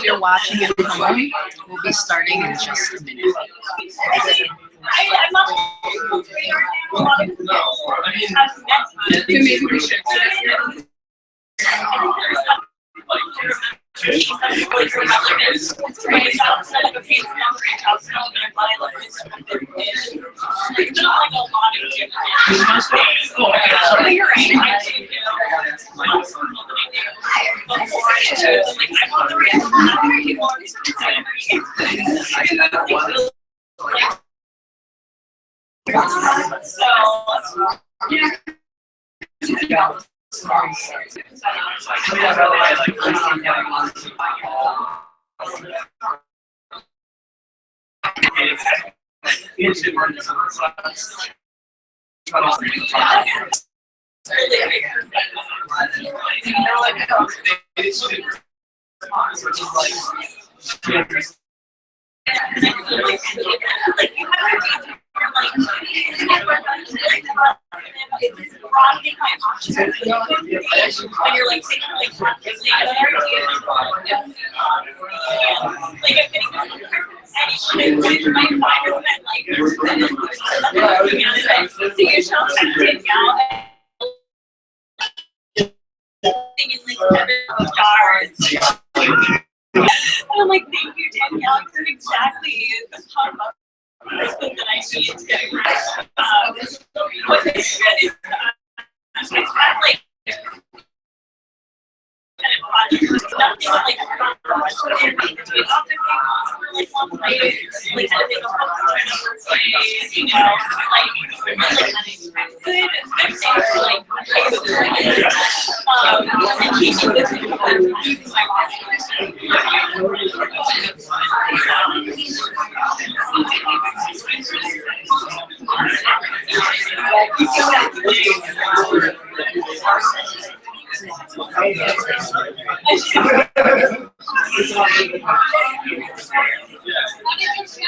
if you're watching at home, we'll be starting in just a minute. I'm like, thank you, Danielle, because exactly the pump up person that I need to get what they said is it's kind of like nothing like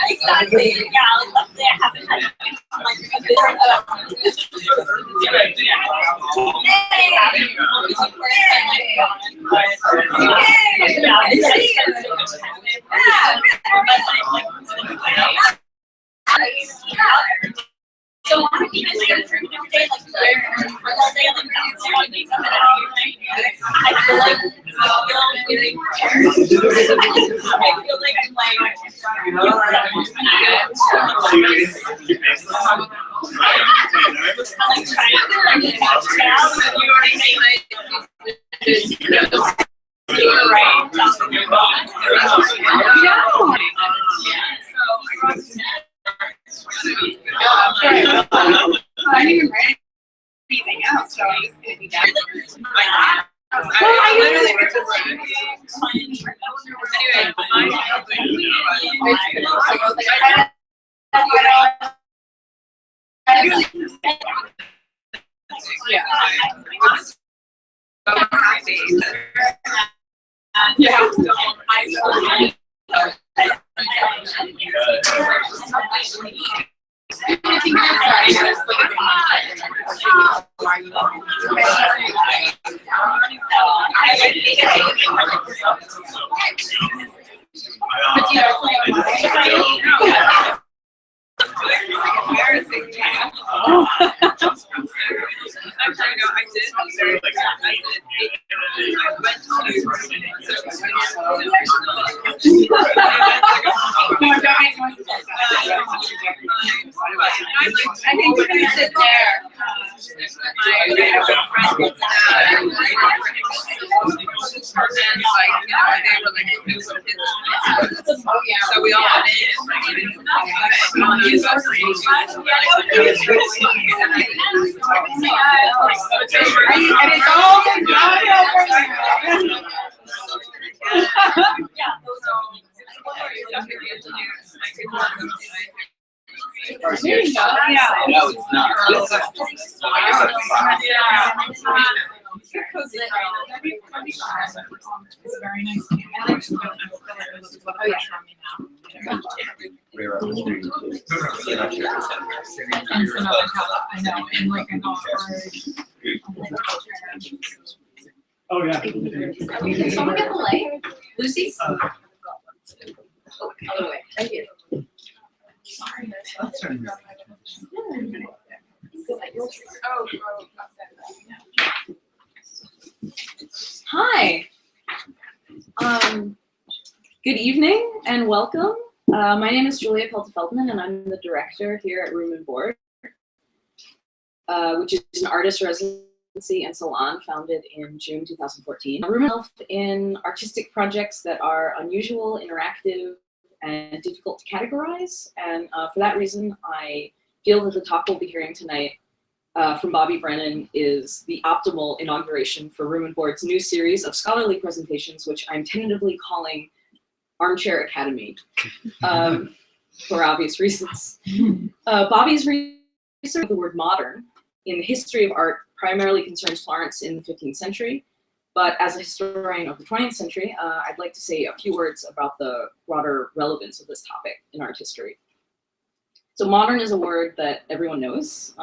exactly, yeah, like luckily I haven't had like a bit of so I think it's gonna drink every day, like for all day, like that's one day coming out. I feel like I'm like I didn't even write anything else, so I'm just gonna be down. Well, I literally I think we're gonna sit there. So we all went in. And it's all No, it's not. It's very nice. I know, and like I got Oh, yeah. Can someone get the light? Lucy? Oh, other way. Right here. Sorry. Hi. Good evening and welcome. My name is Julia Pelta-Feldman, and I'm the director here at Room and Board, which is an artist residency and salon founded in June 2014. Room and Health in artistic projects that are unusual, interactive, and difficult to categorize. And for that reason, I feel that the talk we'll be hearing tonight from Bobby Brennan is the optimal inauguration for Room and Board's new series of scholarly presentations, which I'm tentatively calling Armchair Academy, for obvious reasons. Bobby's research of the word modern in the history of art primarily concerns Florence in the 15th century, but as a historian of the 20th century, I'd like to say a few words about the broader relevance of this topic in art history. So modern is a word that everyone knows.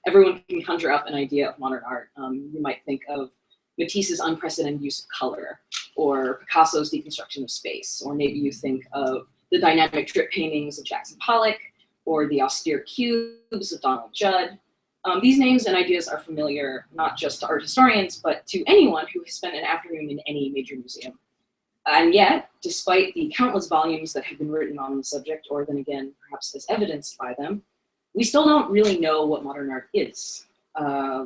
Everyone can conjure up an idea of modern art. You might think of Matisse's unprecedented use of color, or Picasso's deconstruction of space, or maybe you think of the dynamic drip paintings of Jackson Pollock, or the austere cubes of Donald Judd. These names and ideas are familiar not just to art historians, but to anyone who has spent an afternoon in any major museum. And yet, despite the countless volumes that have been written on the subject, or then again, perhaps as evidenced by them, we still don't really know what modern art is.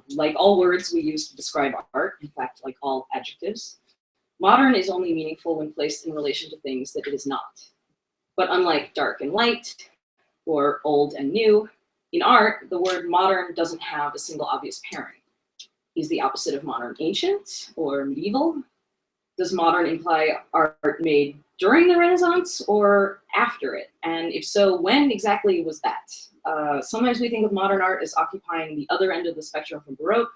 Like all words we use to describe art, in fact, like all adjectives, modern is only meaningful when placed in relation to things that it is not. But unlike dark and light, or old and new, in art, the word modern doesn't have a single obvious pairing. Is the opposite of modern ancient or medieval? Does modern imply art made during the Renaissance or after it? And if so, when exactly was that? Sometimes we think of modern art as occupying the other end of the spectrum from Baroque,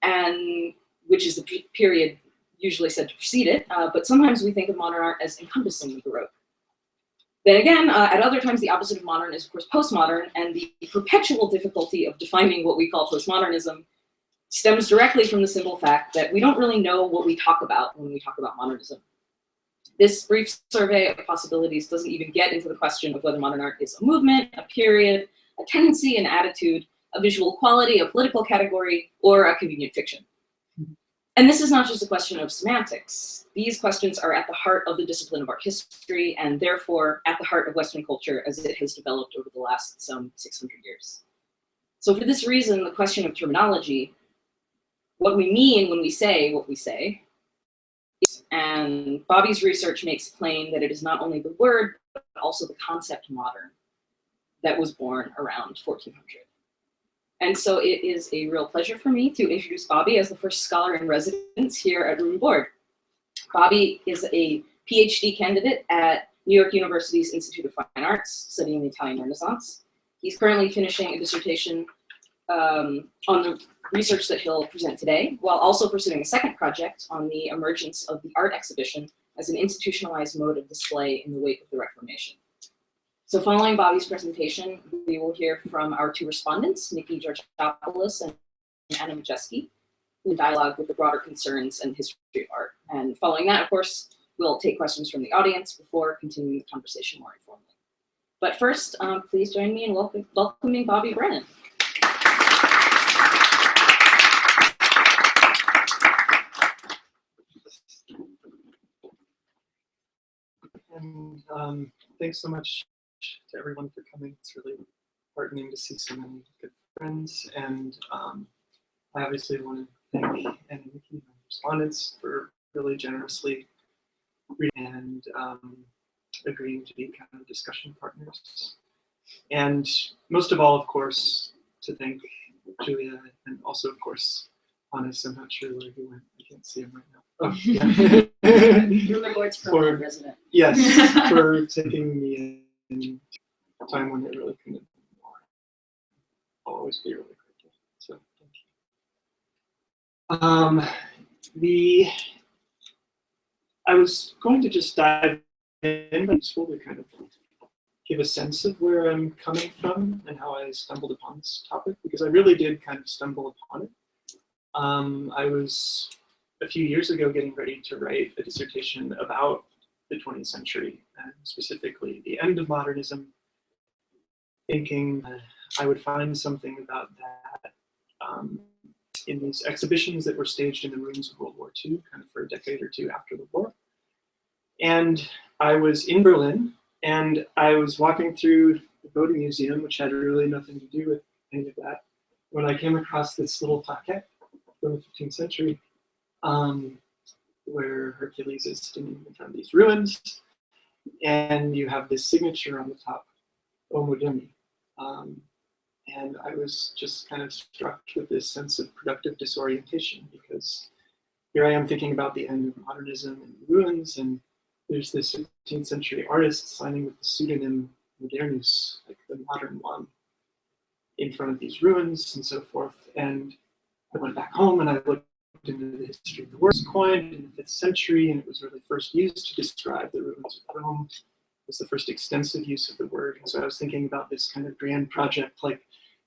and which is the period usually said to precede it, but sometimes we think of modern art as encompassing the Baroque. Then again, at other times, the opposite of modern is, of course, postmodern, and the perpetual difficulty of defining what we call postmodernism stems directly from the simple fact that we don't really know what we talk about when we talk about modernism. This brief survey of possibilities doesn't even get into the question of whether modern art is a movement, a period, a tendency, an attitude, a visual quality, a political category, or a convenient fiction. And this is not just a question of semantics. These questions are at the heart of the discipline of art history, and therefore at the heart of Western culture as it has developed over the last some 600 years. So for this reason, the question of terminology, what we mean when we say what we say, and Bobby's research makes plain that it is not only the word, but also the concept modern that was born around 1400. And so it is a real pleasure for me to introduce Bobby as the first scholar in residence here at Room and Board. Bobby is a PhD candidate at New York University's Institute of Fine Arts, studying the Italian Renaissance. He's currently finishing a dissertation on the research that he'll present today, while also pursuing a second project on the emergence of the art exhibition as an institutionalized mode of display in the wake of the Reformation. So following Bobby's presentation, we will hear from our two respondents, Nikki Georgopulos and Anna Majeski, who dialogue with the broader concerns and history of art. And following that, of course, we'll take questions from the audience before continuing the conversation more informally. But first, please join me in welcoming Bobby Brennan. And thanks so much to everyone for coming. It's really heartening to see so many good friends. And I obviously want to thank Anna and Nikki, my respondents, for really generously reading and agreeing to be kind of discussion partners. And most of all, of course, to thank Julia and also, of course, Hannes. I'm not sure where he went. I can't see him right now. Oh, yeah. Room and Board's permanent resident. Yes, for taking me in a time when it really couldn't be more. I'll always be really grateful. So thank you. I was going to just dive in, but it's useful to kind of give a sense of where I'm coming from and how I stumbled upon this topic, because I really did kind of stumble upon it. I was a few years ago getting ready to write a dissertation about the 20th century, and specifically the end of modernism, thinking I would find something about that in these exhibitions that were staged in the ruins of World War II, kind of for a decade or two after the war. And I was in Berlin, and I was walking through the Bode Museum, which had really nothing to do with any of that, when I came across this little plaquette from the 15th century, where Hercules is standing in front of these ruins, and you have this signature on the top, O Moderni. And I was just kind of struck with this sense of productive disorientation, because here I am thinking about the end of modernism and ruins, and there's this 15th century artist signing with the pseudonym Modernus, like the modern one, in front of these ruins and so forth. And I went back home and I looked into the history of the word. It was coined in the 5th century, and it was really first used to describe the ruins of Rome. It was the first extensive use of the word. And so I was thinking about this kind of grand project, like,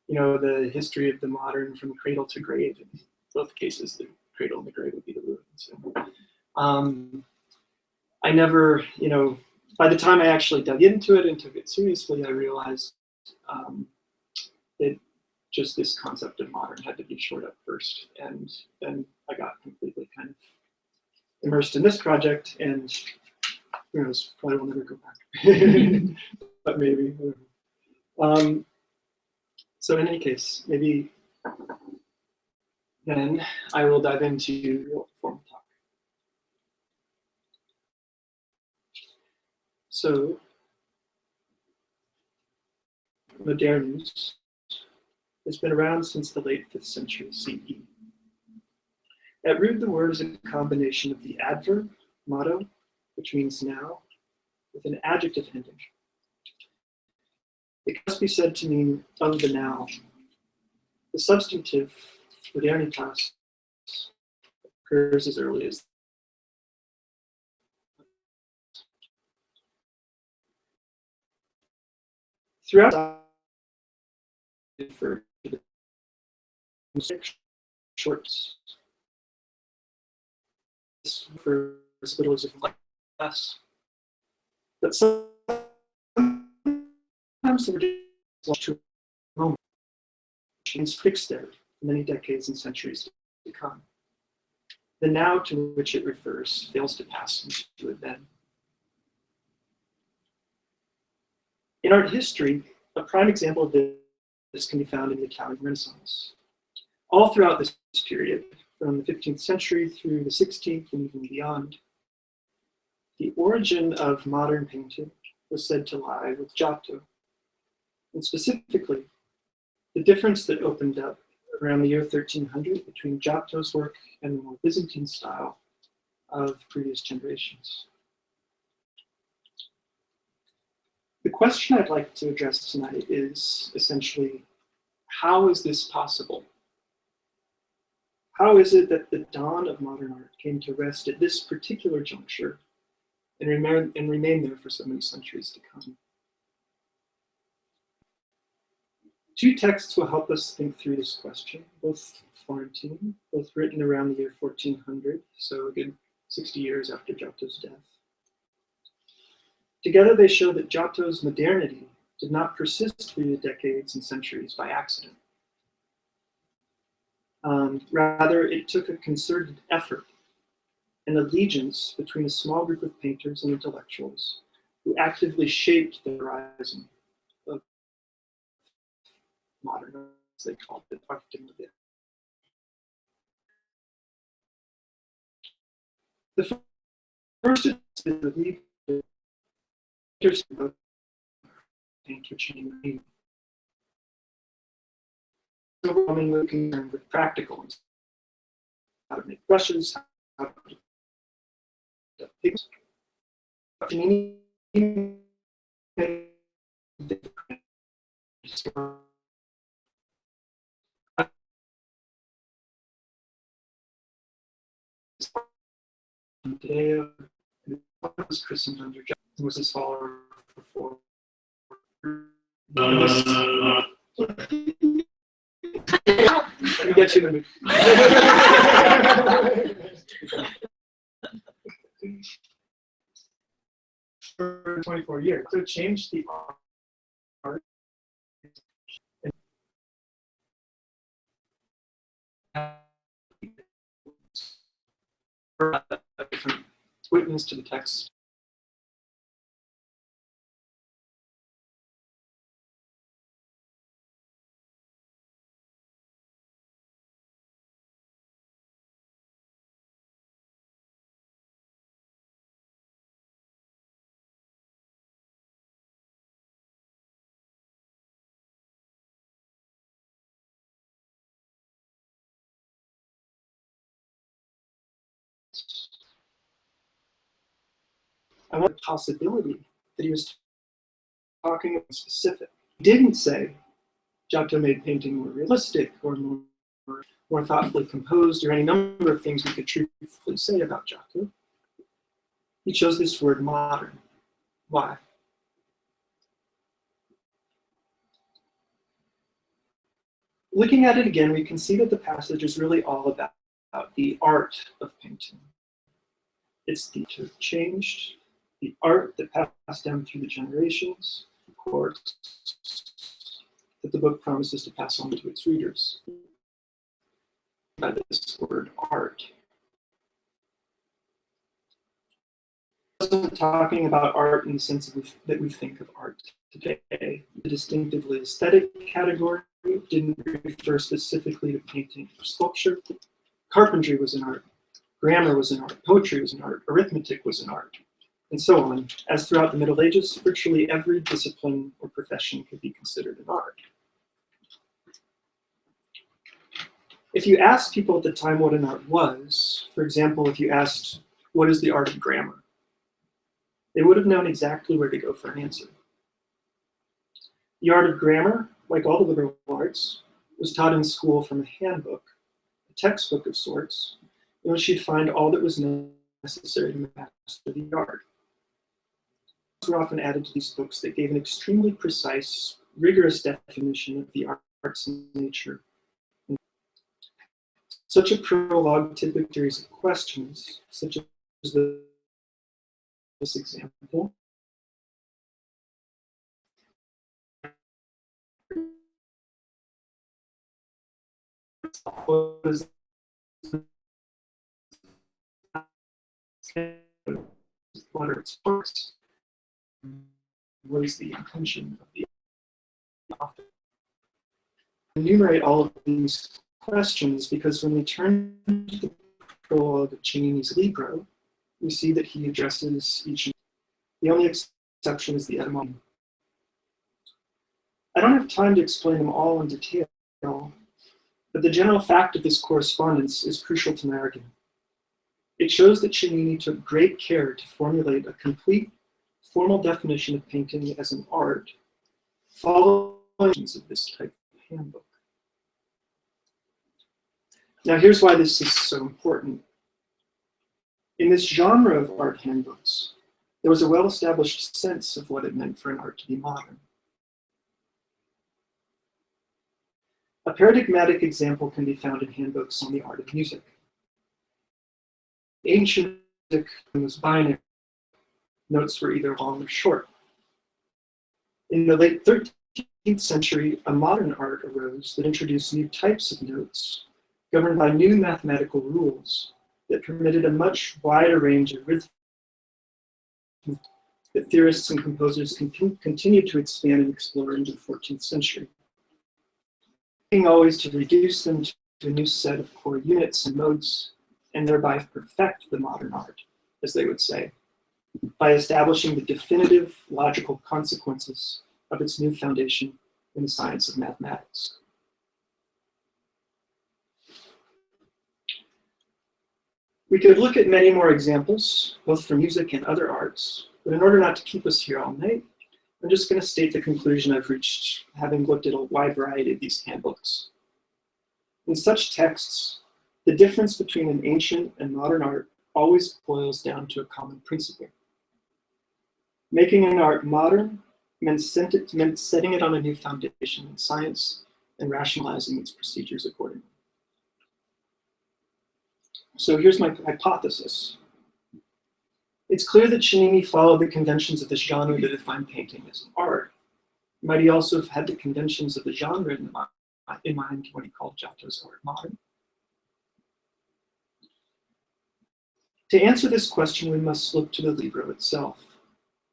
you know, the history of the modern from cradle to grave. In both cases, the cradle and the grave would be the ruins. And, I never, you know, by the time I actually dug into it and took it seriously, I realized that just this concept of modern had to be shored up first. And then I got completely kind of immersed in this project, and who knows, probably will never go back. But maybe. So in any case, maybe then I will dive into real formal talk. So, Modernus has been around since the late 5th century CE. At root, the word is a combination of the adverb, motto, which means now, with an adjective ending. It must be said to mean of the now. The substantive, modernitas, occurs as early as throughout for shorts for hospitals of less, but sometimes the to a moment is fixed there for many decades and centuries to come. The now to which it refers fails to pass into a then. In art history, a prime example of this can be found in the Italian Renaissance. All throughout this period, from the 15th century through the 16th and even beyond, the origin of modern painting was said to lie with Giotto, and specifically, the difference that opened up around the year 1300 between Giotto's work and the more Byzantine style of previous generations. The question I'd like to address tonight is essentially, how is this possible? How is it that the dawn of modern art came to rest at this particular juncture and remain there for so many centuries to come? Two texts will help us think through this question, both Florentine, both written around the year 1400, so a good 60 years after Giotto's death. Together they show that Giotto's modernity did not persist through the decades and centuries by accident. Rather, it took a concerted effort, an allegiance between a small group of painters and intellectuals who actively shaped the horizon of modern art, as they called it, art de moderne. The first is the lead painters painter chain, overwhelmingly concerned with practical, how to make brushes, how to put pigments. Today, was christened under John, was his follower before. Let me get you in the mood. for 24 years. So it changed the art. A different witness to the text. I want the possibility that he was talking about specific. He didn't say Giotto made painting more realistic or more thoughtfully composed or any number of things we could truthfully say about Giotto. He chose this word modern. Why? Looking at it again, we can see that the passage is really all about the art of painting. It's the changed, the art that passed down through the generations, of course, that the book promises to pass on to its readers. By this word art. I wasn't talking about art in the sense that we think of art today. The distinctively aesthetic category didn't refer specifically to painting or sculpture. Carpentry was an art. Grammar was an art. Poetry was an art. Arithmetic was an art. And so on. As throughout the Middle Ages, virtually every discipline or profession could be considered an art. If you asked people at the time what an art was, for example, if you asked, what is the art of grammar? They would have known exactly where to go for an answer. The art of grammar, like all the liberal arts, was taught in school from a handbook, a textbook of sorts, in which you'd find all that was necessary to master the art. Were often added to these books that gave an extremely precise, rigorous definition of the art's nature. Such a prologue typically series of questions, such as this example. What are its parts? What is the intention of the author? Enumerate all of these questions because when we turn to the prologue of Cennini's Libro, we see that he addresses each. The only exception is the etymology. I don't have time to explain them all in detail, but the general fact of this correspondence is crucial to my argument. It shows that Cennini took great care to formulate a complete, formal definition of painting as an art, following of this type of handbook. Now here's why this is so important. In this genre of art handbooks, there was a well-established sense of what it meant for an art to be modern. A paradigmatic example can be found in handbooks on the art of music. Ancient music was binary. Notes were either long or short. In the late 13th century, a modern art arose that introduced new types of notes, governed by new mathematical rules that permitted a much wider range of rhythms that theorists and composers continued to expand and explore into the 14th century. Always to reduce them to a new set of core units and modes, and thereby perfect the modern art, as they would say, by establishing the definitive logical consequences of its new foundation in the science of mathematics. We could look at many more examples, both from music and other arts, but in order not to keep us here all night, I'm just going to state the conclusion I've reached, having looked at a wide variety of these handbooks. In such texts, the difference between an ancient and modern art always boils down to a common principle. Making an art modern meant setting it on a new foundation in science and rationalizing its procedures accordingly. So here's my hypothesis. It's clear that Cennini followed the conventions of this genre to define painting as an art. Might he also have had the conventions of the genre in mind when he called Giotto's art modern? To answer this question, we must look to the libro itself.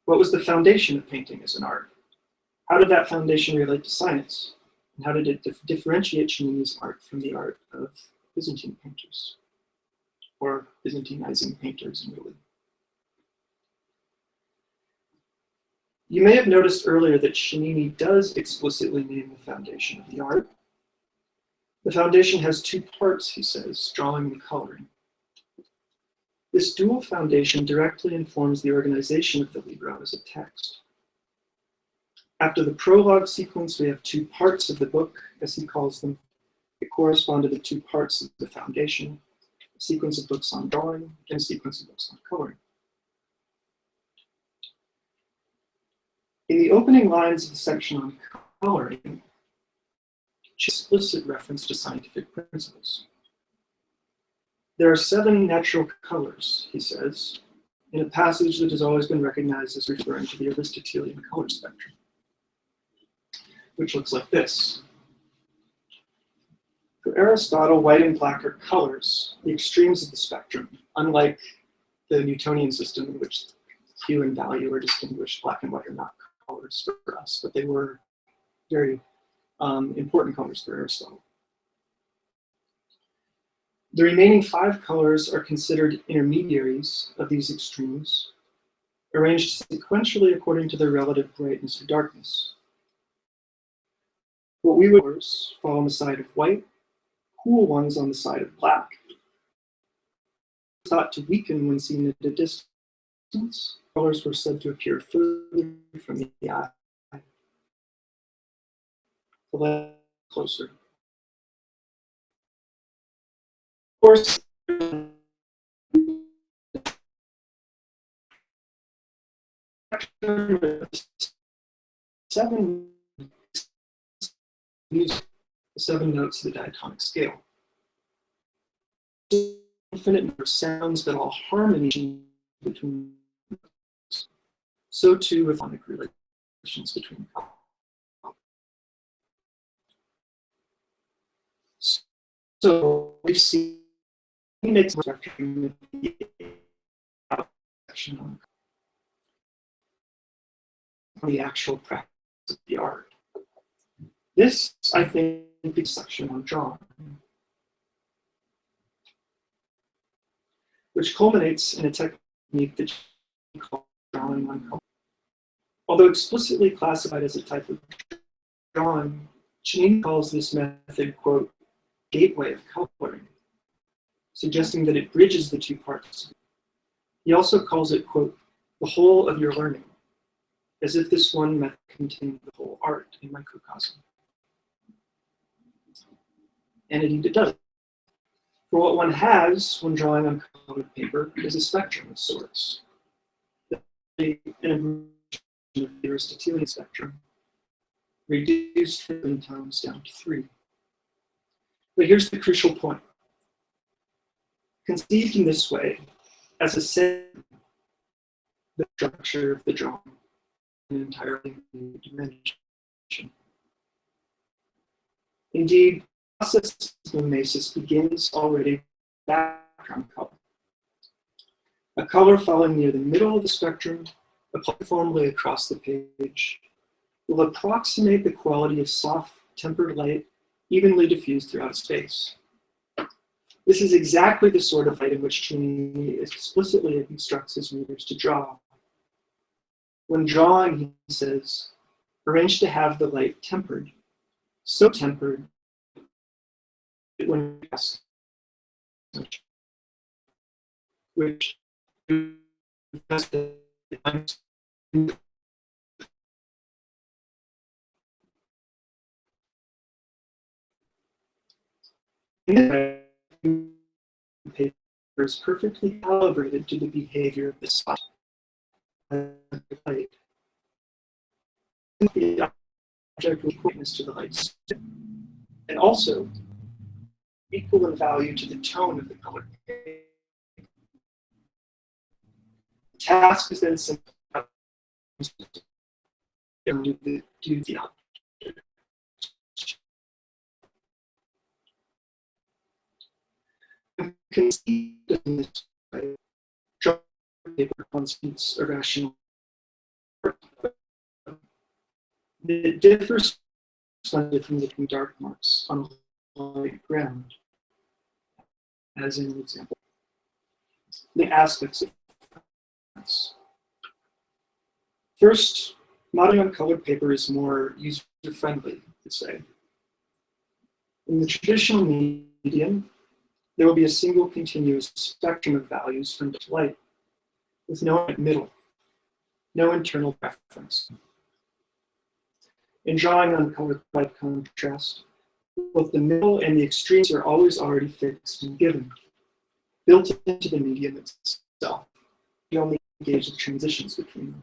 What was the foundation of painting as an art? How did that foundation relate to science? And how did it differentiate Cennini's art from the art of Byzantine painters, or Byzantinizing painters in Italy? You may have noticed earlier that Cennini does explicitly name the foundation of the art. The foundation has two parts, he says, drawing and coloring. This dual foundation directly informs the organization of the libro as a text. After the prologue sequence, we have two parts of the book, as he calls them. They correspond to the two parts of the foundation, a sequence of books on drawing and a sequence of books on coloring. In the opening lines of the section on coloring, explicit reference to scientific principles. There are 7 natural colors, he says, in a passage that has always been recognized as referring to the Aristotelian color spectrum, which looks like this. For Aristotle, white and black are colors, the extremes of the spectrum, unlike the Newtonian system in which hue and value are distinguished. Black and white are not colors for us, but they were very important colors for Aristotle. The remaining 5 colors are considered intermediaries of these extremes, arranged sequentially according to their relative brightness or darkness. What we would fall on the side of white, cool ones on the side of black. Thought to weaken when seen at a distance, colors were said to appear further from the eye, the left closer. Of course, 7 use the 7 notes of the diatonic scale. Infinite number of sounds that all harmony between notes. So too with phonic relations between colors. So we've seen makes spectrum on the actual practice of the art. This, I think, is a section on drawing, which culminates in a technique that we call drawing on color. Although explicitly classified as a type of drawing, Cennini calls this method, quote, gateway of coloring, suggesting that it bridges the 2 parts. He also calls it, quote, the whole of your learning, as if this one method contained the whole art in microcosm. And indeed it does. For what one has when drawing on colored paper is a spectrum of sorts. An evolution of the Aristotelian spectrum, reduced from 7 tones down to 3. But here's the crucial point. Conceived in this way, as a set, the structure of the drawing an entirely new dimension. Indeed, the process of mimesis begins already with background color. A color falling near the middle of the spectrum, applied uniformly across the page, will approximate the quality of soft, tempered light evenly diffused throughout a space. This is exactly the sort of light in which Cennini explicitly instructs his readers to draw. When drawing, he says, arrange to have the light tempered, so tempered that when cast, which paper is perfectly calibrated to the behavior of the spot. Light. The object will quickness to the light, and also equal in value to the tone of the color. task is then simple do the object. Conceived of this way, drawing paper constitutes a rational it differs slightly from making dark marks on a white ground, as in an example. The aspects of this. First, modeling on colored paper is more user-friendly, to say. In the traditional medium, there will be a single continuous spectrum of values from dark to light, with no middle, no internal reference. In drawing on colored by contrast, both the middle and the extremes are always already fixed and given, built into the medium itself. You only engage the transitions between them.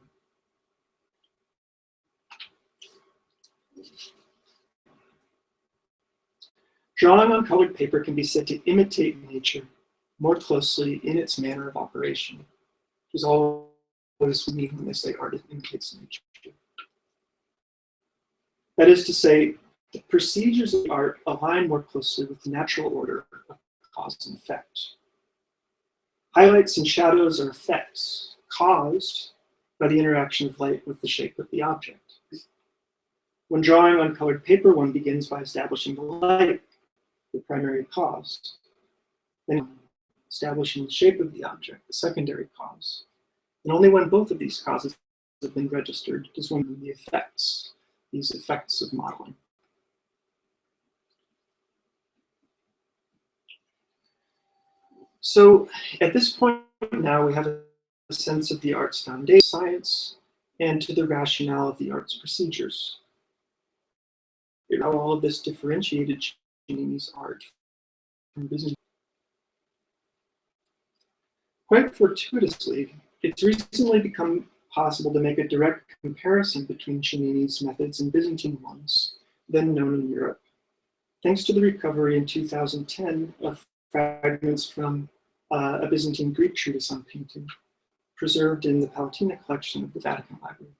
Drawing on colored paper can be said to imitate nature more closely in its manner of operation, which is always what we mean when they say art imitates nature. That is to say, the procedures of art align more closely with the natural order of cause and effect. Highlights and shadows are effects caused by the interaction of light with the shape of the object. When drawing on colored paper, one begins by establishing the light, the primary cause, then establishing the shape of the object, the secondary cause. And only when both of these causes have been registered does one see the effects, these effects of modeling. So at this point now, we have a sense of the art's foundation, science, and to the rationale of the art's procedures. How all of this differentiated Giannini's art from Byzantine. Quite fortuitously, it's recently become possible to make a direct comparison between Giannini's methods and Byzantine ones, then known in Europe, thanks to the recovery in 2010 of fragments from a Byzantine Greek treatise on painting, preserved in the Palatina collection of the Vatican Library.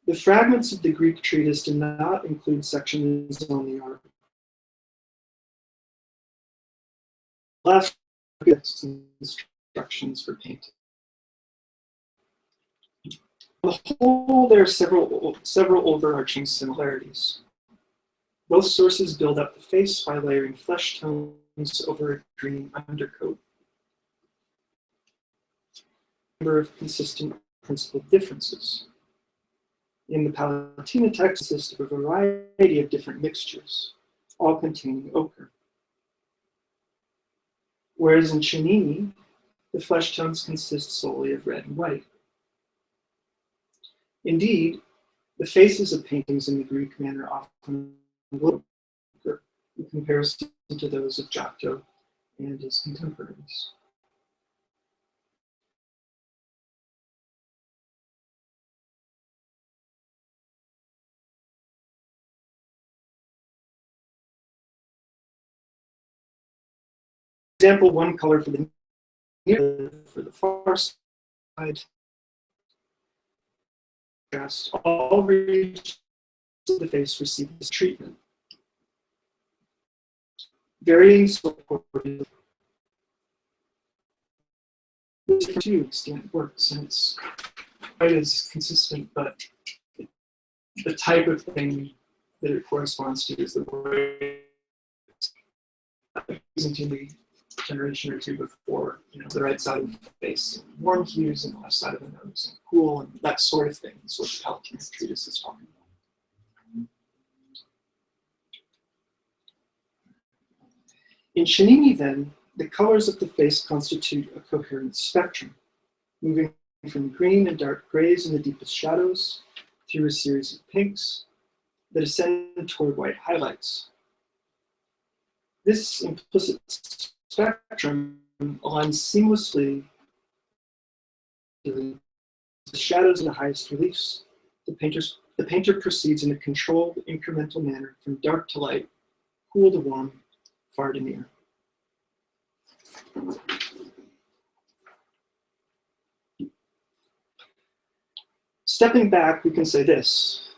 The fragments of the Greek treatise do not include sections on the art. Last instructions for painting. On the whole, there are several overarching similarities. Both sources build up the face by layering flesh tones over a green undercoat. A number of consistent principal differences. In the Palatina text consists of a variety of different mixtures, all containing ochre. Whereas in Giannini, the flesh tones consist solely of red and white. Indeed, the faces of paintings in the Greek manner often glow in comparison to those of Giotto and his contemporaries. For example, one color for the near, for the far side, all regions of the face receive this treatment. Varying support to an extent works, and it's quite as consistent, but the type of thing that it corresponds to is the way Byzantine generation or two before, the right side of the face, warm hues, and the left side of the nose, and cool, and that sort of thing. That's what the Palatina treatise is talking about. In Giannini, then, the colors of the face constitute a coherent spectrum, moving from green and dark grays in the deepest shadows through a series of pinks that ascend toward white highlights. This implicit spectrum aligns seamlessly to the shadows in the highest reliefs. The painter proceeds in a controlled, incremental manner from dark to light, cool to warm, far to near. Stepping back, we can say this.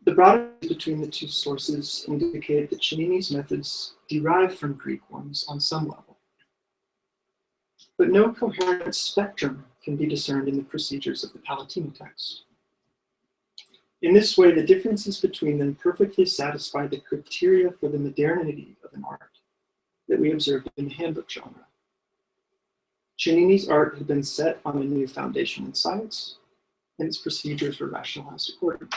The broader between the two sources indicate that Cennini's methods derive from Greek ones on some level. But no coherent spectrum can be discerned in the procedures of the Palatine text. In this way, the differences between them perfectly satisfy the criteria for the modernity of an art that we observed in the handbook genre. Cennini's art had been set on a new foundation in science, and its procedures were rationalized accordingly.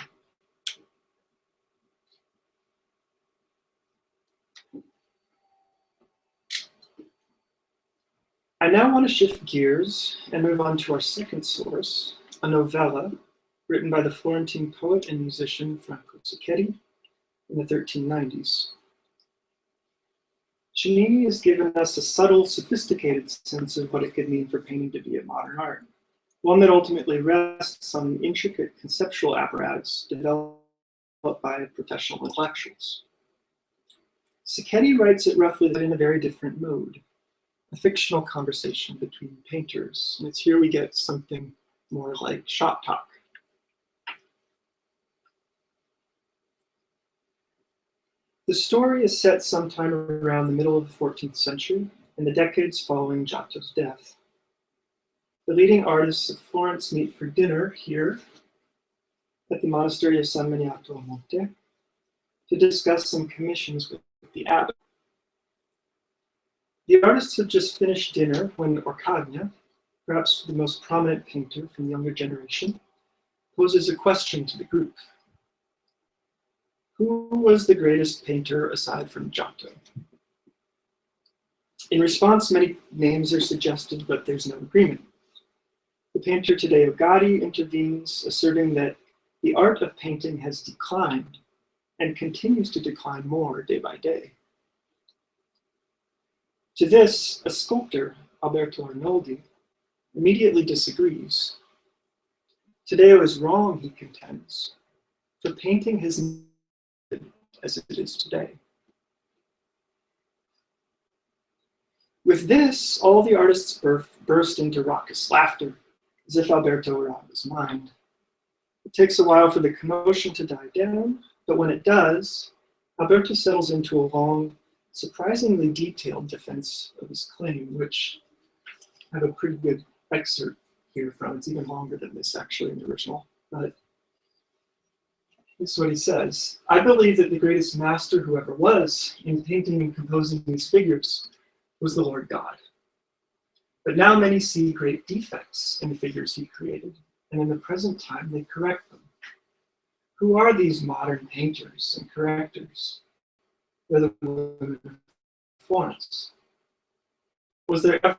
I now want to shift gears and move on to our second source, a novella written by the Florentine poet and musician Franco Sacchetti in the 1390s. Cennini has given us a subtle, sophisticated sense of what it could mean for painting to be a modern art, one that ultimately rests on the intricate conceptual apparatus developed by professional intellectuals. Sacchetti writes it roughly in a very different mode, a fictional conversation between painters, and it's here we get something more like shop talk. The story is set sometime around the middle of the 14th century, in the decades following Giotto's death. The leading artists of Florence meet for dinner here at the monastery of San Miniato a Monte to discuss some commissions with the abbot. The artists had just finished dinner when Orcagna, perhaps the most prominent painter from the younger generation, poses a question to the group. Who was the greatest painter aside from Giotto? In response, many names are suggested, but there's no agreement. The painter Taddeo Gaddi intervenes, asserting that the art of painting has declined and continues to decline more day by day. To this, a sculptor, Alberto Arnoldi, immediately disagrees. Taddeo is wrong, he contends, for painting has never been as it is today. With this, all the artists burst into raucous laughter, as if Alberto were out of his mind. It takes a while for the commotion to die down, but when it does, Alberto settles into a long, surprisingly detailed defense of his claim, which I have a pretty good excerpt here from. It's even longer than this, actually, in the original. But this is what he says. I believe that the greatest master who ever was in painting and composing these figures was the Lord God. But now many see great defects in the figures he created, and in the present time they correct them. Who are these modern painters and correctors? They're the women of Florence. Was there ever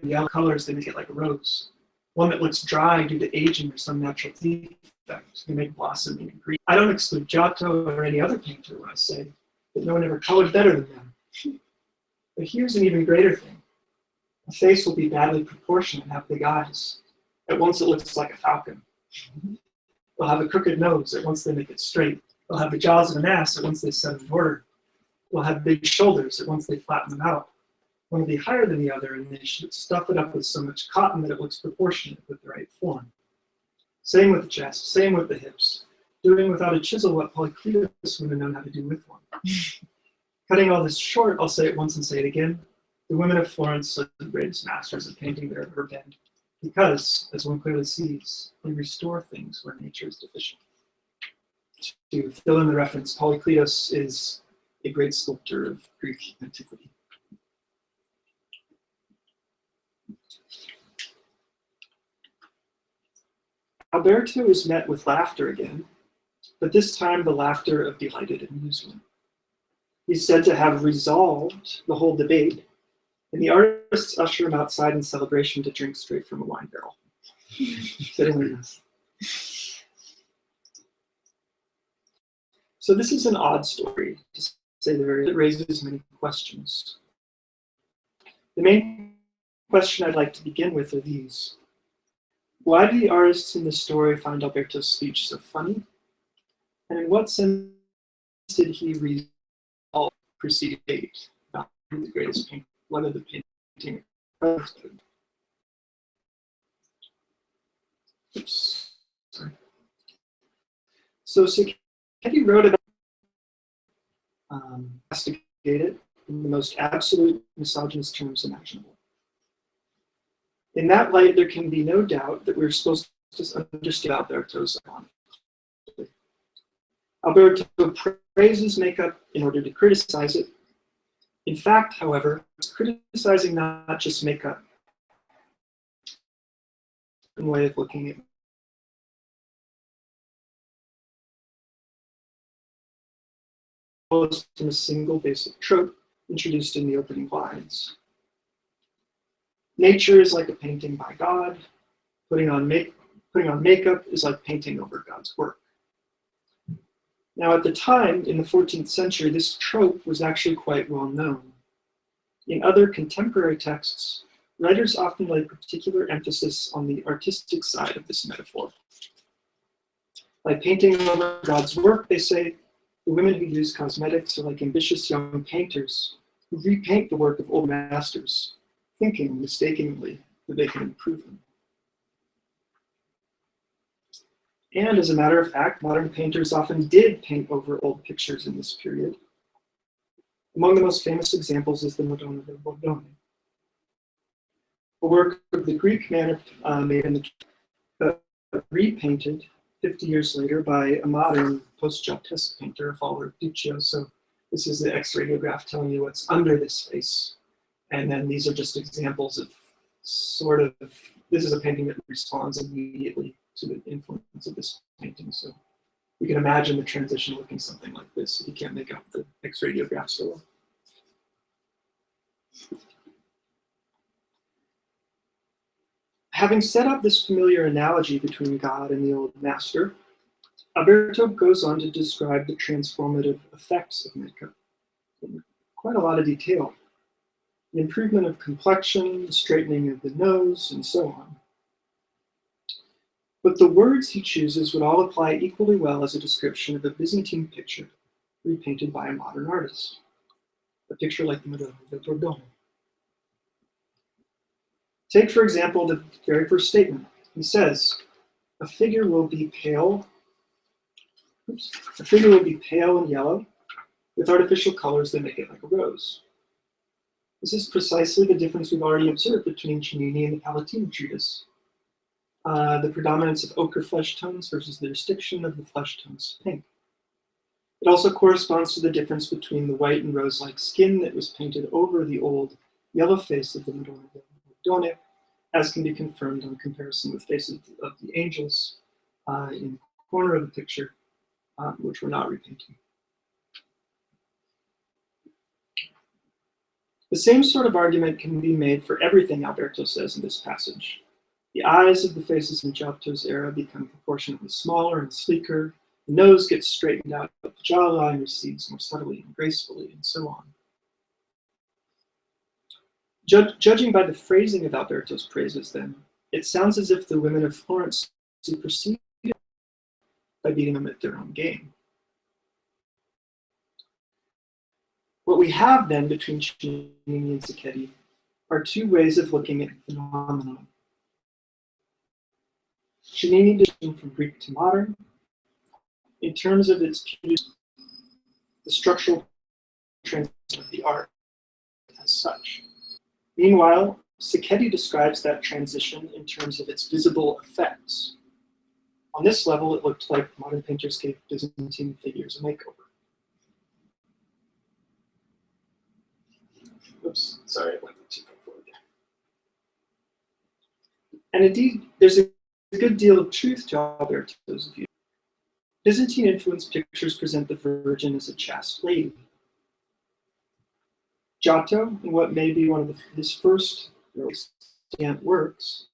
yellow colors, they make it like a rose. One that looks dry due to aging or some natural defect, they make blossoming and green. I don't exclude Giotto or any other painter when I say that no one ever colored better than them. But here's an even greater thing. A face will be badly proportioned and have big eyes. At once it looks like a falcon. They'll have a crooked nose, at once they make it straight. They'll have the jaws of an ass, at once they set in order. They'll have big shoulders, at once they flatten them out. One will be higher than the other, and they should stuff it up with so much cotton that it looks proportionate with the right form. Same with the chest, same with the hips. Doing without a chisel what Polycletus would have known how to do with one. Cutting all this short, I'll say it once and say it again. The women of Florence are the greatest masters of painting there have ever been, because, as one clearly sees, they restore things where nature is deficient. To fill in the reference, Polycletus is a great sculptor of Greek antiquity. Alberto is met with laughter again, but this time the laughter of delighted amusement. He's said to have resolved the whole debate, and the artists usher him outside in celebration to drink straight from a wine barrel. Fittingly enough. So this is an odd story, to say the very least. It raises many questions. The main question I'd like to begin with are these. Why do the artists in the story find Alberto's speech so funny? And in what sense did he resolve preceding date about the greatest painting, one of the painting. Oops, sorry. So Sacchetti wrote about castigated in the most absolute misogynist terms imaginable. In that light, there can be no doubt that we're supposed to understand Alberto's icon. Alberto praises makeup in order to criticize it. In fact, however, he's criticizing not just makeup, a way of looking at from a single basic trope introduced in the opening lines. Nature is like a painting by God. Putting on makeup is like painting over God's work. Now, at the time, in the 14th century, this trope was actually quite well known. In other contemporary texts, writers often lay particular emphasis on the artistic side of this metaphor. By painting over God's work, they say, the women who use cosmetics are like ambitious young painters who repaint the work of old masters, thinking mistakenly that they can improve them. And as a matter of fact, modern painters often did paint over old pictures in this period. Among the most famous examples is the Madonna del Bordone, a work of the Greek manner made in the repainted 50 years later by a modern post-Giotesque painter, a follower of Duccio. So this is the X-radiograph telling you what's under this face. And then these are just examples of this is a painting that responds immediately to the influence of this painting. So you can imagine the transition looking something like this if you can't make out the X-radiograph so well. Having set up this familiar analogy between God and the old master, Alberto goes on to describe the transformative effects of makeup in quite a lot of detail. The improvement of complexion, the straightening of the nose, and so on. But the words he chooses would all apply equally well as a description of a Byzantine picture repainted by a modern artist. A picture like the Madonna del Bordone. Take, for example, the very first statement. He says, a figure will be pale and yellow with artificial colors that make it like a rose. This is precisely the difference we've already observed between Cennini and the Palatine treatise. The predominance of ochre flesh tones versus the restriction of the flesh tones to pink. It also corresponds to the difference between the white and rose-like skin that was painted over the old yellow face of the Madonna del Bordone, as can be confirmed on comparison with faces of the angels in the corner of the picture, which we're not repainting. The same sort of argument can be made for everything Alberto says in this passage. The eyes of the faces in Giotto's era become proportionately smaller and sleeker, the nose gets straightened out, but the jawline recedes more subtly and gracefully, and so on. Judging by the phrasing of Alberto's praises, then, it sounds as if the women of Florence superseded by beating them at their own game. What we have then between Cennini and Sacchetti are two ways of looking at the phenomenon. Cennini did from Greek to modern. In terms of its the structural transition of the art as such. Meanwhile, Sacchetti describes that transition in terms of its visible effects. On this level, it looked like modern painters gave Byzantine figures a makeover. Oops, sorry, I went too far forward there. And indeed, there's a good deal of truth to Alberto's view. Byzantine influenced pictures present the Virgin as a chaste lady. Giotto, in what may be one of his first extant works,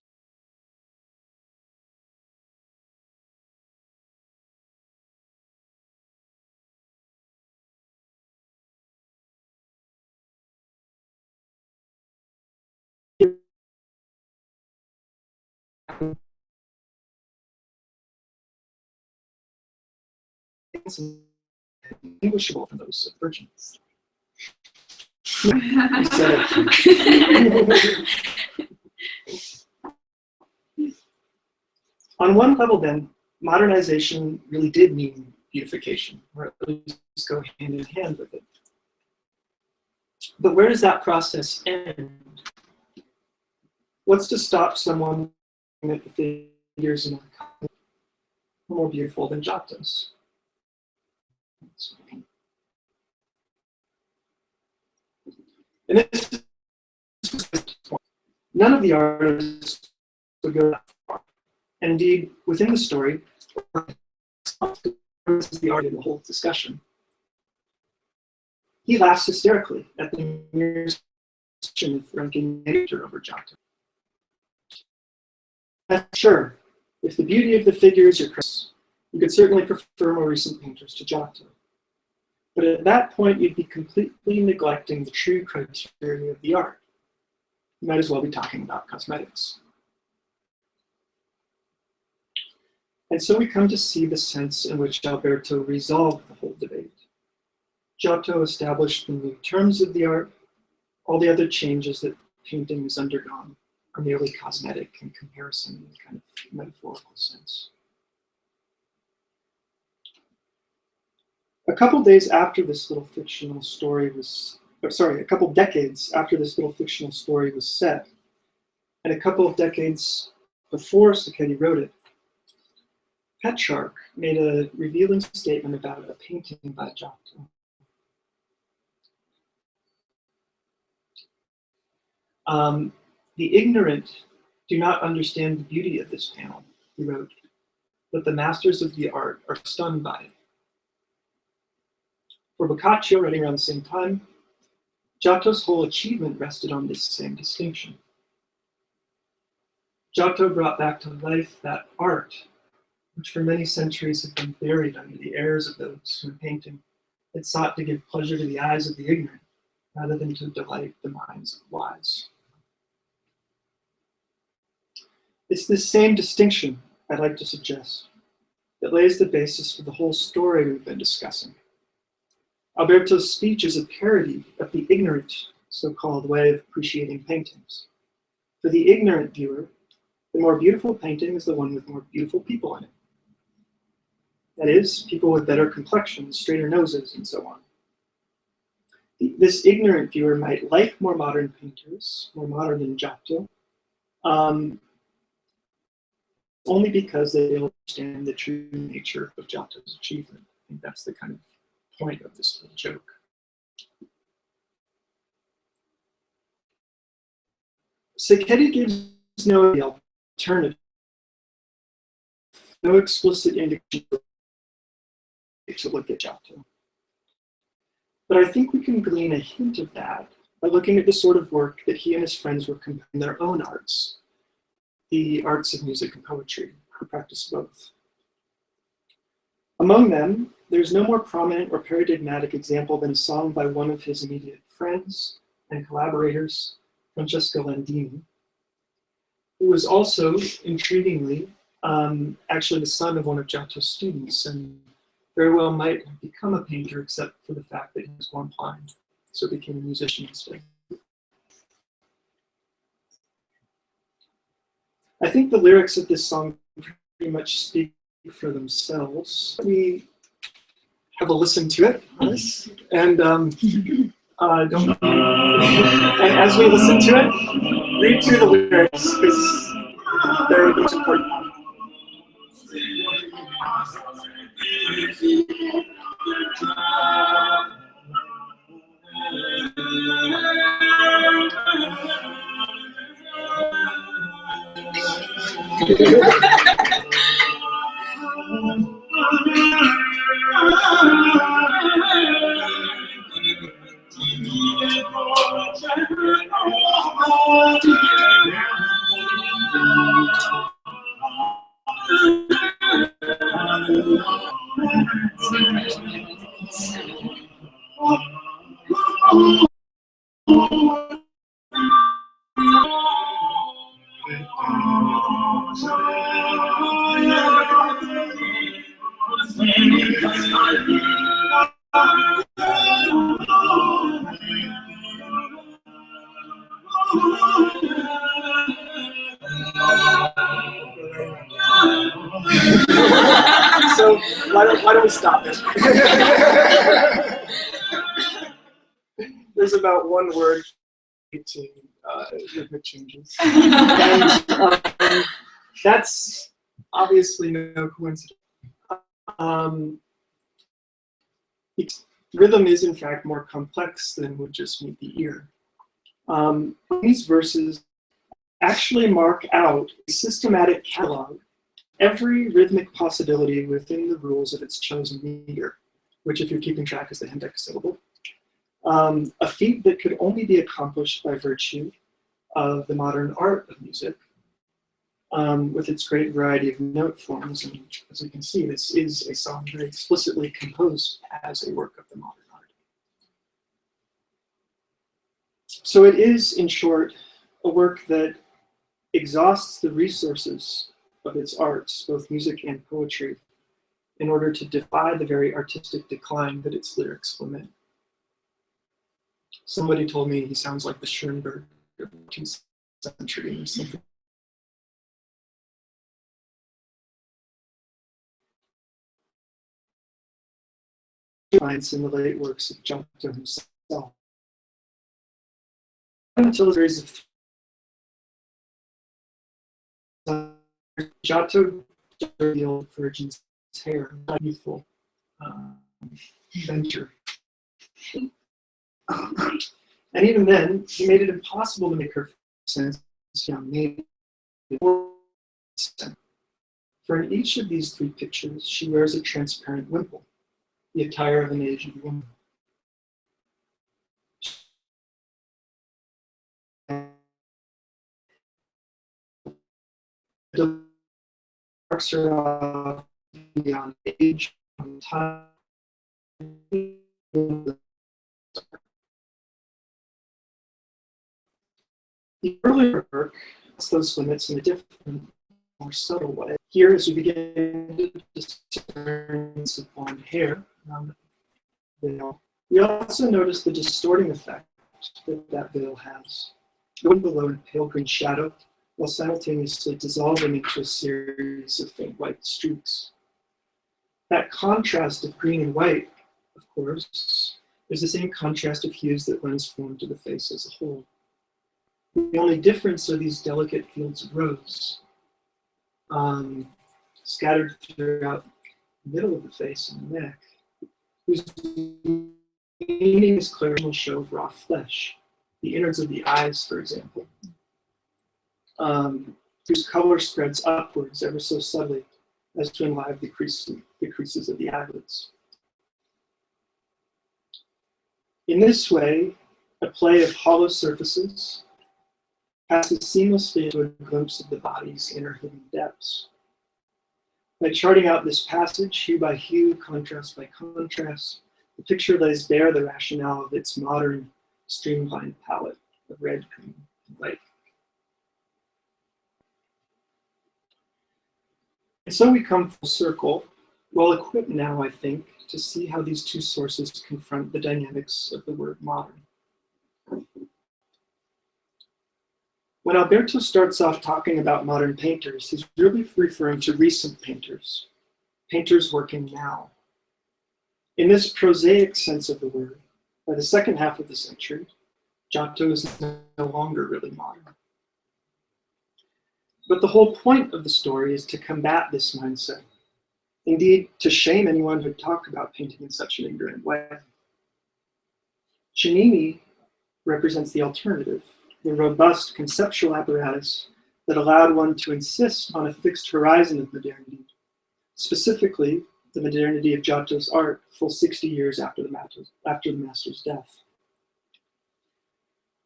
indistinguishable from those of virgins. You said it. On one level, then, modernization really did mean beautification, or at least go hand in hand with it. But where does that process end? What's to stop someone looking at the figures in a more beautiful than Giotto's? And this is none of the artists would go that far. And indeed, within the story, this is the art of the whole discussion. He laughs hysterically at the mere suggestion of ranking nature over Giotto. Sure, if the beauty of the figure is your crux, you could certainly prefer more recent painters to Giotto. But at that point, you'd be completely neglecting the true criteria of the art. You might as well be talking about cosmetics. And so we come to see the sense in which Alberto resolved the whole debate. Giotto established the new terms of the art. All the other changes that painting has undergone are merely cosmetic in comparison in a kind of metaphorical sense. A couple decades after this little fictional story was set, and a couple of decades before Sacchetti wrote it, Petrarch made a revealing statement about a painting by Giotto. The ignorant do not understand the beauty of this panel, he wrote, but the masters of the art are stunned by it. For Boccaccio, writing around the same time, Giotto's whole achievement rested on this same distinction. Giotto brought back to life that art, which for many centuries had been buried under the airs of those who, in painting, had sought to give pleasure to the eyes of the ignorant, rather than to delight the minds of the wise. It's this same distinction, I'd like to suggest, that lays the basis for the whole story we've been discussing. Alberto's speech is a parody of the ignorant, so-called way of appreciating paintings. For the ignorant viewer, the more beautiful painting is the one with more beautiful people in it. That is, people with better complexions, straighter noses, and so on. This ignorant viewer might like more modern painters, more modern than Giotto, only because they understand the true nature of Giotto's achievement. I think that's the kind of point of this little joke. Sacchetti gives no alternative, no explicit indication to look at Giotto. But I think we can glean a hint of that by looking at the sort of work that he and his friends were comparing their own arts, the arts of music and poetry, who practice both. Among them, there's no more prominent or paradigmatic example than a song by one of his immediate friends and collaborators, Francesco Landini, who was also, intriguingly, actually the son of one of Giotto's students, and very well might have become a painter except for the fact that he was born blind, so became a musician instead. I think the lyrics of this song pretty much speak for themselves. We have a listen to it, and and as we listen to it, read through the lyrics because they're the most important. why don't we stop this? There's about one word for 18 rhythmic changes. And that's obviously no coincidence. Rhythm is in fact more complex than would just meet the ear. These verses actually mark out a systematic catalog, every rhythmic possibility within the rules of its chosen meter, which if you're keeping track is the heptasyllable. A feat that could only be accomplished by virtue of the modern art of music, with its great variety of note forms. And as we can see, this is a song very explicitly composed as a work of the modern art. So it is, in short, a work that exhausts the resources of its arts, both music and poetry, in order to defy the very artistic decline that its lyrics lament. Somebody told me he sounds like the Schoenberg of the 19th century or something. Finds in the late works of Giotto himself. Until a series of Giotto revealed Virgin's hair, a youthful venture. And even then, he made it impossible to make her sense young maiden. For in each of these three pictures, she wears a transparent wimple, the attire of an aged woman. The marks her off beyond age and time. The earlier work has those limits in a different, more subtle way. Here, as we begin to discern some blonde hair around the veil, we also notice the distorting effect that veil has, going below in pale green shadow, while simultaneously dissolving into a series of faint white streaks. That contrast of green and white, of course, is the same contrast of hues that lends form to the face as a whole. The only difference are these delicate fields of rose, scattered throughout the middle of the face and the neck, whose meaning is clear and will show of raw flesh, the innards of the eyes, for example, whose color spreads upwards ever so subtly as to enliven the creases of the eyelids. In this way, a play of hollow surfaces passes seamlessly into a glimpse of the body's inner hidden depths. By charting out this passage, hue by hue, contrast by contrast, the picture lays bare the rationale of its modern, streamlined palette of red, green, and white. And so we come full circle, well equipped now, I think, to see how these two sources confront the dynamics of the word modern. When Alberto starts off talking about modern painters, he's really referring to recent painters, painters working now. In this prosaic sense of the word, by the second half of the century, Giotto is no longer really modern. But the whole point of the story is to combat this mindset. Indeed, to shame anyone who'd talk about painting in such an ignorant way. Cennini represents the alternative, the robust conceptual apparatus that allowed one to insist on a fixed horizon of modernity, specifically the modernity of Giotto's art, full 60 years after the master's death.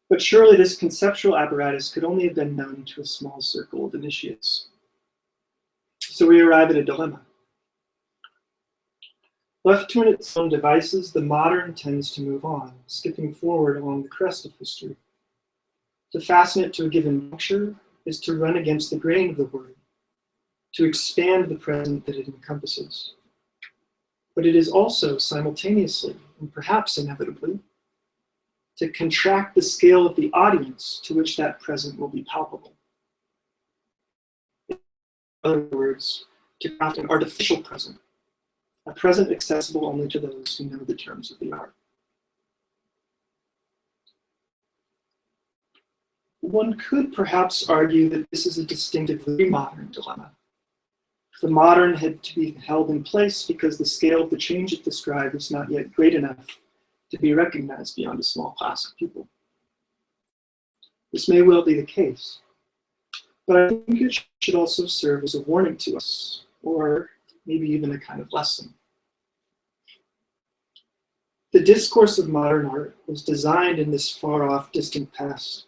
But surely this conceptual apparatus could only have been known to a small circle of initiates. So we arrive at a dilemma. Left to its own devices, the modern tends to move on, skipping forward along the crest of history. To fasten it to a given juncture is to run against the grain of the word, to expand the present that it encompasses. But it is also simultaneously, and perhaps inevitably, to contract the scale of the audience to which that present will be palpable. In other words, to craft an artificial present, a present accessible only to those who know the terms of the art. One could perhaps argue that this is a distinctively modern dilemma. The modern had to be held in place because the scale of the change it described is not yet great enough to be recognized beyond a small class of people. This may well be the case, but I think it should also serve as a warning to us, or maybe even a kind of lesson. The discourse of modern art was designed in this far-off, distant past.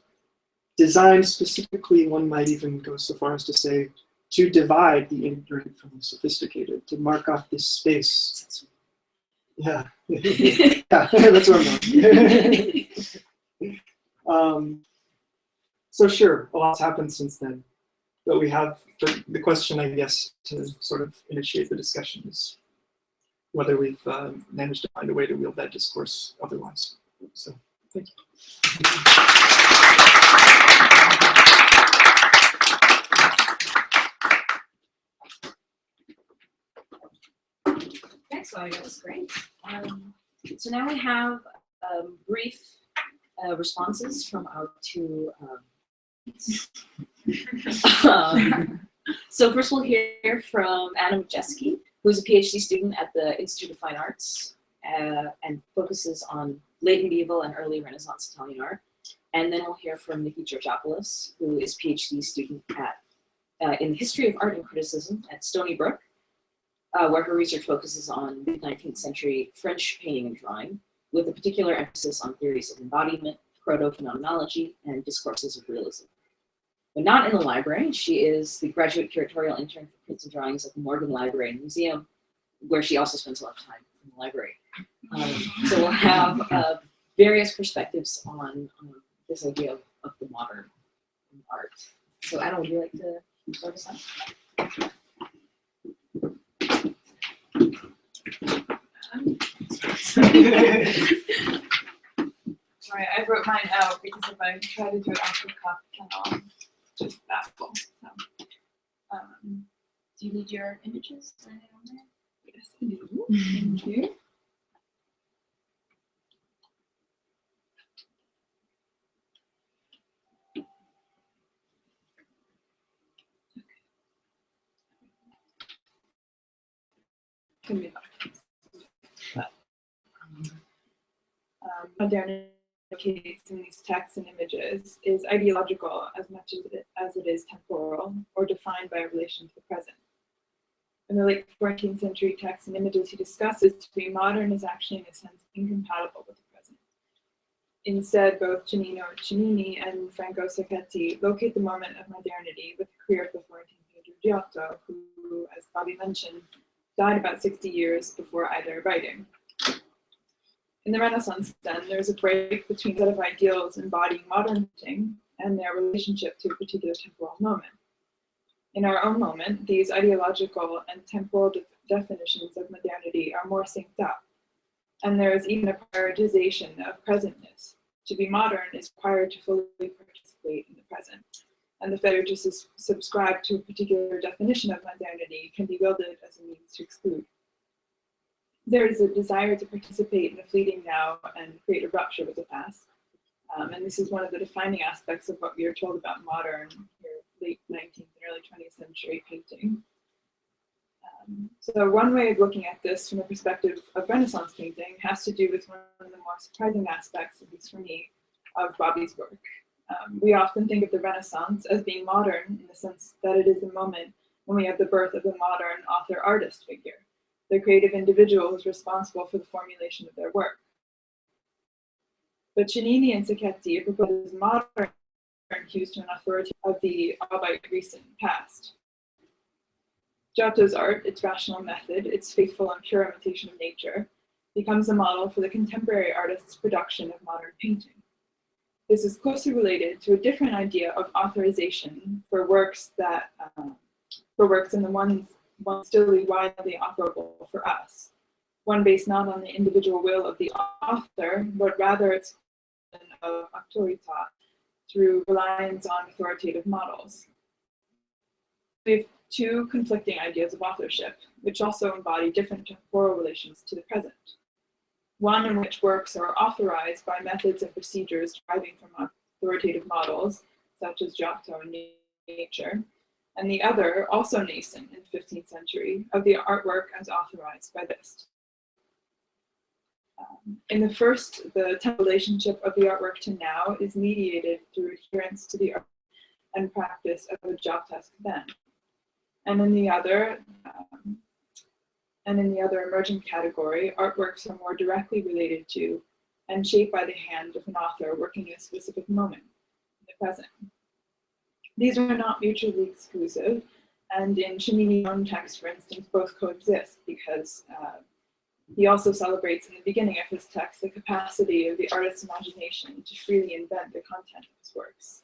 Designed specifically, one might even go so far as to say, to divide the ignorant from the sophisticated, to mark off this space. Yeah, yeah, that's what I'm on. So sure, a lot's happened since then, but we have the question, I guess, to sort of initiate the discussion is whether we've managed to find a way to wield that discourse otherwise. So, thank you. Thanks, Bobby. That was great. So now we have brief responses from our two. So first we'll hear from Anna Majeski, who is a PhD student at the Institute of Fine Arts and focuses on late medieval and early Renaissance Italian art. And then we'll hear from Nikki Georgopulos, who is a PhD student in the history of art and criticism at Stony Brook, where her research focuses on mid-19th century French painting and drawing, with a particular emphasis on theories of embodiment, proto-phenomenology, and discourses of realism. When not in the library, she is the graduate curatorial intern for prints and drawings at the Morgan Library and Museum, where she also spends a lot of time in the library. So we'll have various perspectives on this idea of the modern art. So Anna, would you like to start us off? Sorry, I wrote mine out because if I try to do it off the cuff, I'll just baffle. So, do you need your images? Are they on there? Yes, I do. Thank you. Can be modernity in these texts and images is ideological as much as it is temporal, or defined by a relation to the present. In the late 14th century texts and images he discusses, to be modern is actually in a sense incompatible with the present. Instead, both Cennini and Franco Sacchetti locate the moment of modernity with the career of the Florentine painter Giotto, who, as Bobby mentioned, died about 60 years before either writing. In the Renaissance, then, there's a break between a set of ideals embodying modern painting and their relationship to a particular temporal moment. In our own moment, these ideological and temporal definitions of modernity are more synced up, and there is even a prioritization of presentness. To be modern is required to fully participate in the present, and the failure to subscribe to a particular definition of modernity can be wielded as a means to exclude. There is a desire to participate in the fleeting now and create a rupture with the past. And this is one of the defining aspects of what we are told about modern, late 19th and early 20th century painting. So one way of looking at this from the perspective of Renaissance painting has to do with one of the more surprising aspects, at least for me, of Bobby's work. We often think of the Renaissance as being modern in the sense that it is the moment when we have the birth of the modern author-artist figure, the creative individual who is responsible for the formulation of their work. But Cennini and Sacchetti propose modern cues to an authority of the albeit recent past. Giotto's art, its rational method, its faithful and pure imitation of nature, becomes a model for the contemporary artist's production of modern painting. This is closely related to a different idea of authorization for works that and the ones still widely authorable for us. One based not on the individual will of the author, but rather its of auctoritas through reliance on authoritative models. We have two conflicting ideas of authorship, which also embody different temporal relations to the present. One in which works are authorized by methods and procedures deriving from authoritative models, such as Giotto and nature, and the other, also nascent in the 15th century, of the artwork as authorized by this. In the first, the temporal relationship of the artwork to now is mediated through adherence to the art and practice of a Giottoesque then. And in the other emerging category, artworks are more directly related to and shaped by the hand of an author working in a specific moment in the present. These are not mutually exclusive, and in Cennini's own text, for instance, both coexist because he also celebrates in the beginning of his text the capacity of the artist's imagination to freely invent the content of his works.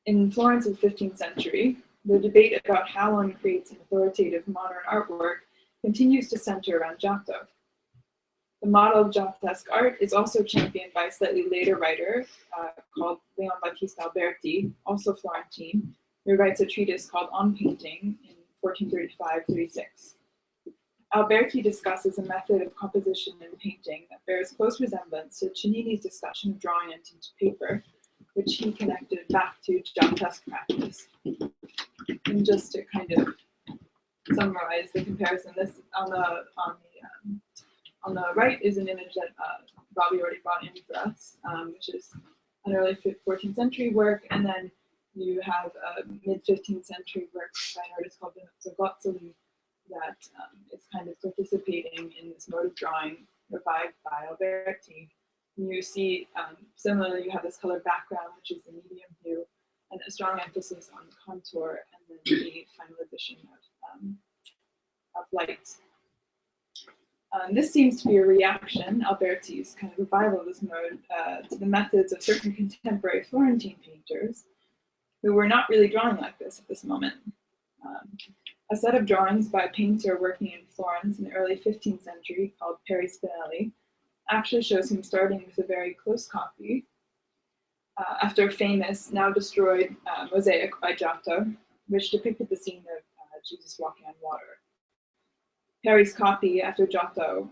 In Florence of the 15th century, the debate about how one creates an authoritative modern artwork continues to center around Giotto. The model of Giottoesque art is also championed by a slightly later writer called Leon Battista Alberti, also Florentine, who writes a treatise called On Painting in 1435-36. Alberti discusses a method of composition in painting that bears close resemblance to Cennini's discussion of drawing it into paper, which he connected back to Giottoesque practice. And just to kind of summarize the comparison, this on the right is an image that Bobby already brought in for us, which is an early 14th century work, and then you have a mid 15th century work by an artist called Zogozzoli that is kind of participating in this mode of drawing revived by Alberti. And you see, similarly, you have this color background, which is the medium hue, and a strong emphasis on contour, and then the final addition of light. This seems to be a reaction, Alberti's kind of revival of this mode, to the methods of certain contemporary Florentine painters who were not really drawing like this at this moment. A set of drawings by a painter working in Florence in the early 15th century called Peri Spinelli actually shows him starting with a very close copy after a famous, now destroyed mosaic by Giotto, which depicted the scene of Jesus walking on water. Peri's copy after Giotto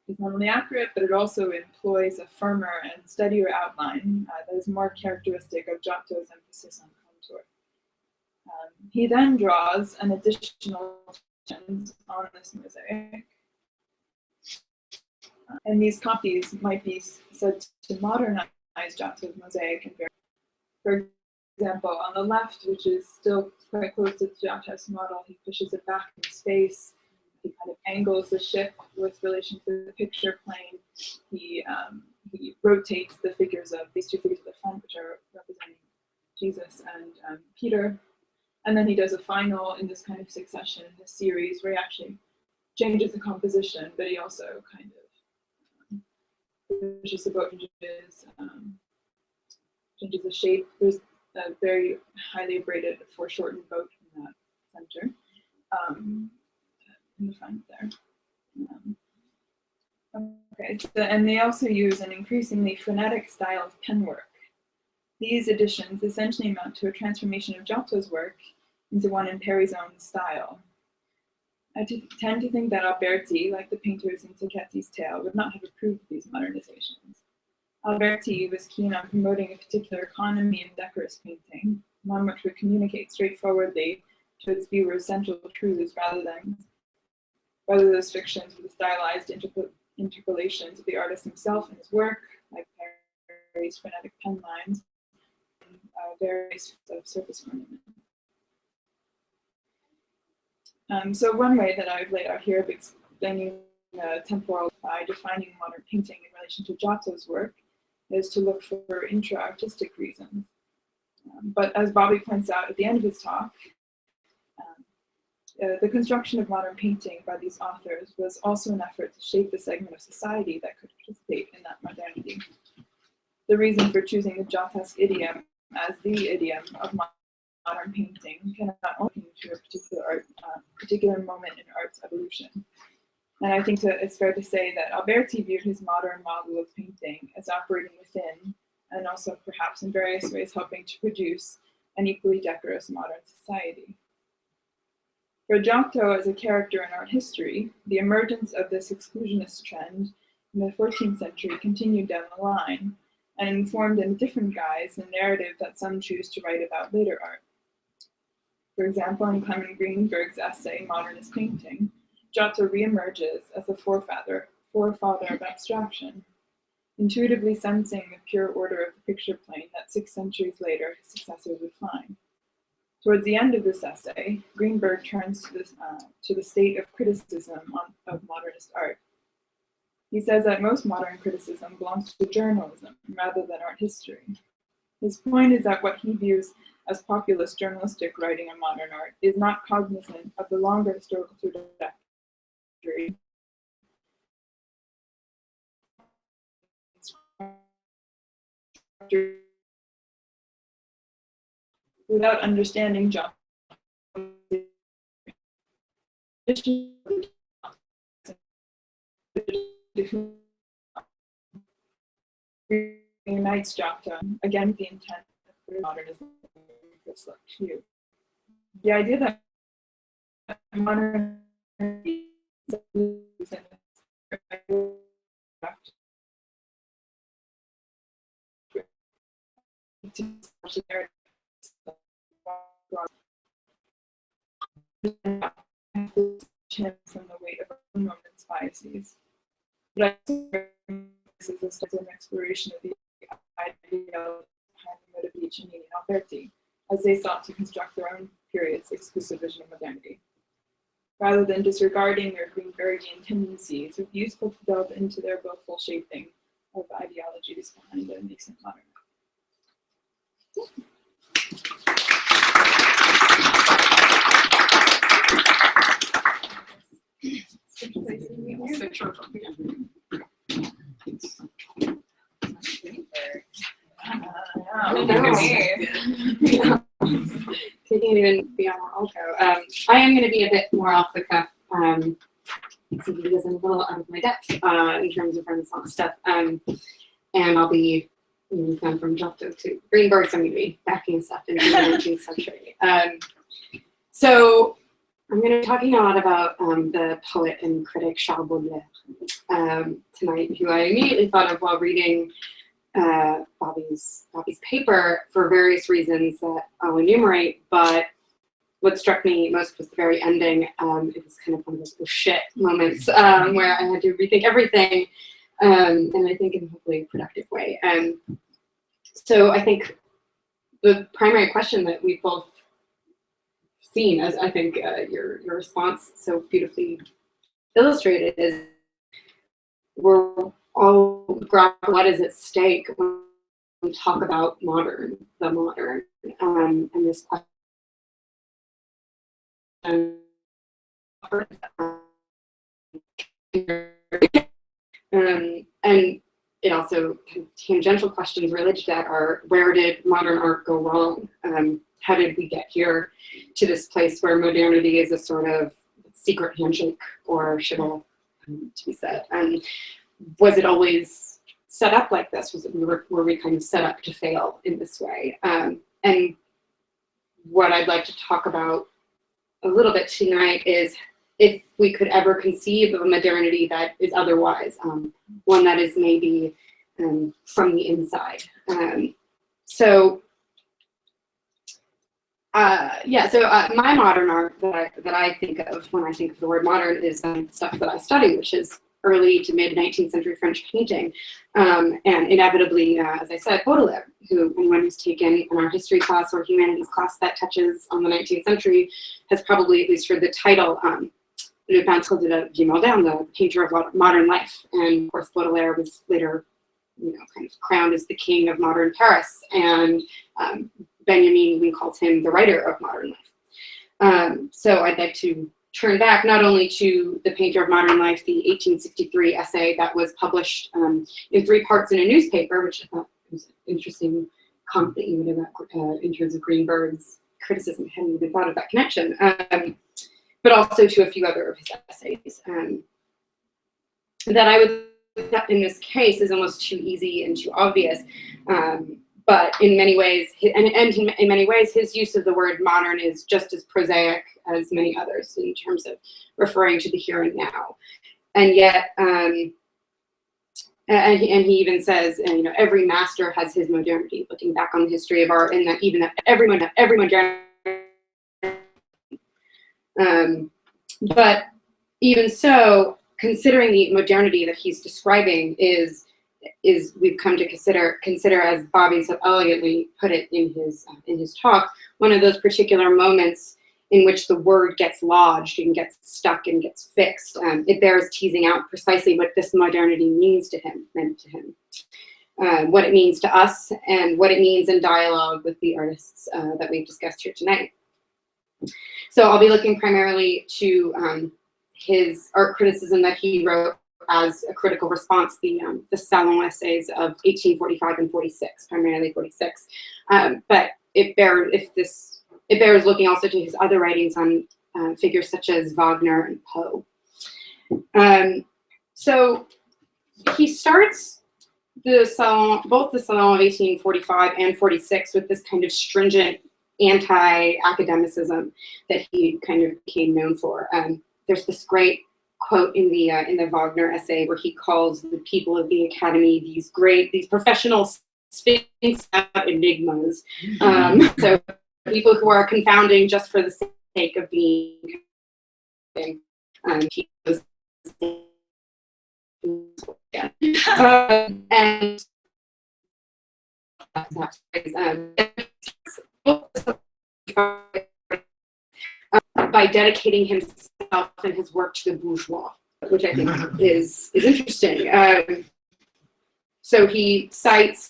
is not only accurate, but it also employs a firmer and steadier outline that is more characteristic of Giotto's emphasis on contour. He then draws an additional on this mosaic. And these copies might be said to modernize Giotto's mosaic. For example, on the left, which is still quite close to Giotto's model, he pushes it back in space. He kind of angles the ship with relation to the picture plane. He rotates the figures of these two figures at the front, which are representing Jesus and Peter. And then he does a final in this kind of succession, this series, where he actually changes the composition, but he also kind of pushes the boat, changes the shape. There's a very highly abraded foreshortened boat in that center, in the front there. Okay, so, and they also use an increasingly frenetic style of penwork. These additions essentially amount to a transformation of Giotto's work into one in Peri's own style. I tend to think that Alberti, like the painters in Sacchetti's tale, would not have approved of these modernizations. Alberti was keen on promoting a particular economy in decorous painting, one which would communicate straightforwardly to its viewers central truths rather than those fictions with the stylized interpolations of the artist himself and his work, like Peri's frenetic pen lines, and various surface ornament. So one way that I've laid out here of explaining temporal by defining modern painting in relation to Giotto's work is to look for intra-artistic reasons. But as Bobby points out at the end of his talk, the construction of modern painting by these authors was also an effort to shape the segment of society that could participate in that modernity. The reason for choosing the Giottoesque idiom as the idiom of modern painting cannot only to a particular moment in art's evolution. And I think that it's fair to say that Alberti viewed his modern model of painting as operating within, and also perhaps in various ways helping to produce, an equally decorous modern society. For Giotto as a character in art history, the emergence of this exclusionist trend in the 14th century continued down the line and informed in a different guise the narrative that some choose to write about later art. For example, in Clement Greenberg's essay, Modernist Painting, Giotto reemerges as the forefather of abstraction, intuitively sensing the pure order of the picture plane that 6 centuries later his successors would find. Towards the end of this essay, Greenberg turns to the state of criticism of modernist art. He says that most modern criticism belongs to journalism rather than art history. His point is that what he views as populist journalistic writing on modern art is not cognizant of the longer historical trajectory without understanding Giotto unites Giotto, again with the intent of modernism for select view. The idea that modern from the weight of our own moment's biases. But this is an exploration of the ideal behind the Medici and Alberti, as they sought to construct their own period's exclusive vision of modernity. Rather than disregarding their Greenbergian tendencies, it's useful to delve into their willful shaping of ideologies behind the nascent modern. Taking it even beyond alto. I am going to be a bit more off the cuff, because I'm a little out of my depth in terms of Renaissance stuff, and I'll be going from Giotto to Greenberg, so I'm going to be backing us up into the 19th century. So I'm going to be talking a lot about the poet and critic Charles Baudelaire tonight, who I immediately thought of while reading Bobby's paper for various reasons that I'll enumerate, but what struck me most was the very ending. It was kind of one of those oh shit moments where I had to rethink everything, and I think in a hopefully productive way. So I think the primary question that we've both seen, as I think your response so beautifully illustrated, is we're all grapple what is at stake when we talk about the modern, and this question. And it also kind of tangential questions related to that are, where did modern art go wrong? How did we get here to this place where modernity is a sort of secret handshake or shibboleth, to be said? And was it always set up like this? Were we kind of set up to fail in this way? And what I'd like to talk about a little bit tonight is if we could ever conceive of a modernity that is otherwise, one that is maybe from the inside. So my modern art that I think of when I think of the word modern is stuff that I study, which is early to mid 19th century French painting, and inevitably, as I said, Baudelaire, who anyone who's taken an art history class or humanities class that touches on the 19th century has probably at least heard the title, Le Peintre de la Vie Moderne, the painter of modern life. And of course, Baudelaire was later, kind of crowned as the king of modern Paris, and Benjamin even calls him the writer of modern life. So I'd like to turn back not only to the painter of modern life, the 1863 essay that was published in 3 parts in a newspaper, which I thought was an interesting comment that you made about in terms of Greenberg's criticism. I hadn't even thought of that connection. But also to a few other of his essays that I would, in this case, is almost too easy and too obvious. but in many ways, in many ways, his use of the word modern is just as prosaic as many others in terms of referring to the here and now. And yet, and he even says, you know, every master has his modernity, looking back on the history of art, and that even that every modernity. But even so, considering the modernity that he's describing is we've come to consider, as Bobby so elegantly put it in his talk, one of those particular moments in which the word gets lodged and gets stuck and gets fixed. It bears teasing out precisely what this modernity means to him, what it means to us, and what it means in dialogue with the artists that we've discussed here tonight. So I'll be looking primarily to his art criticism that he wrote as a critical response, the Salon essays of 1845 and 46, primarily 46. But it bears looking also to his other writings on figures such as Wagner and Poe. So he starts the Salon, both the Salon of 1845 and 46, with this kind of stringent anti-academicism that he kind of became known for. There's this great quote in the Wagner essay where he calls the people of the Academy these professional sphinx enigmas. So people who are confounding just for the sake of being. He was, yeah. And by dedicating himself and his work to the bourgeois, which I think is interesting. So he cites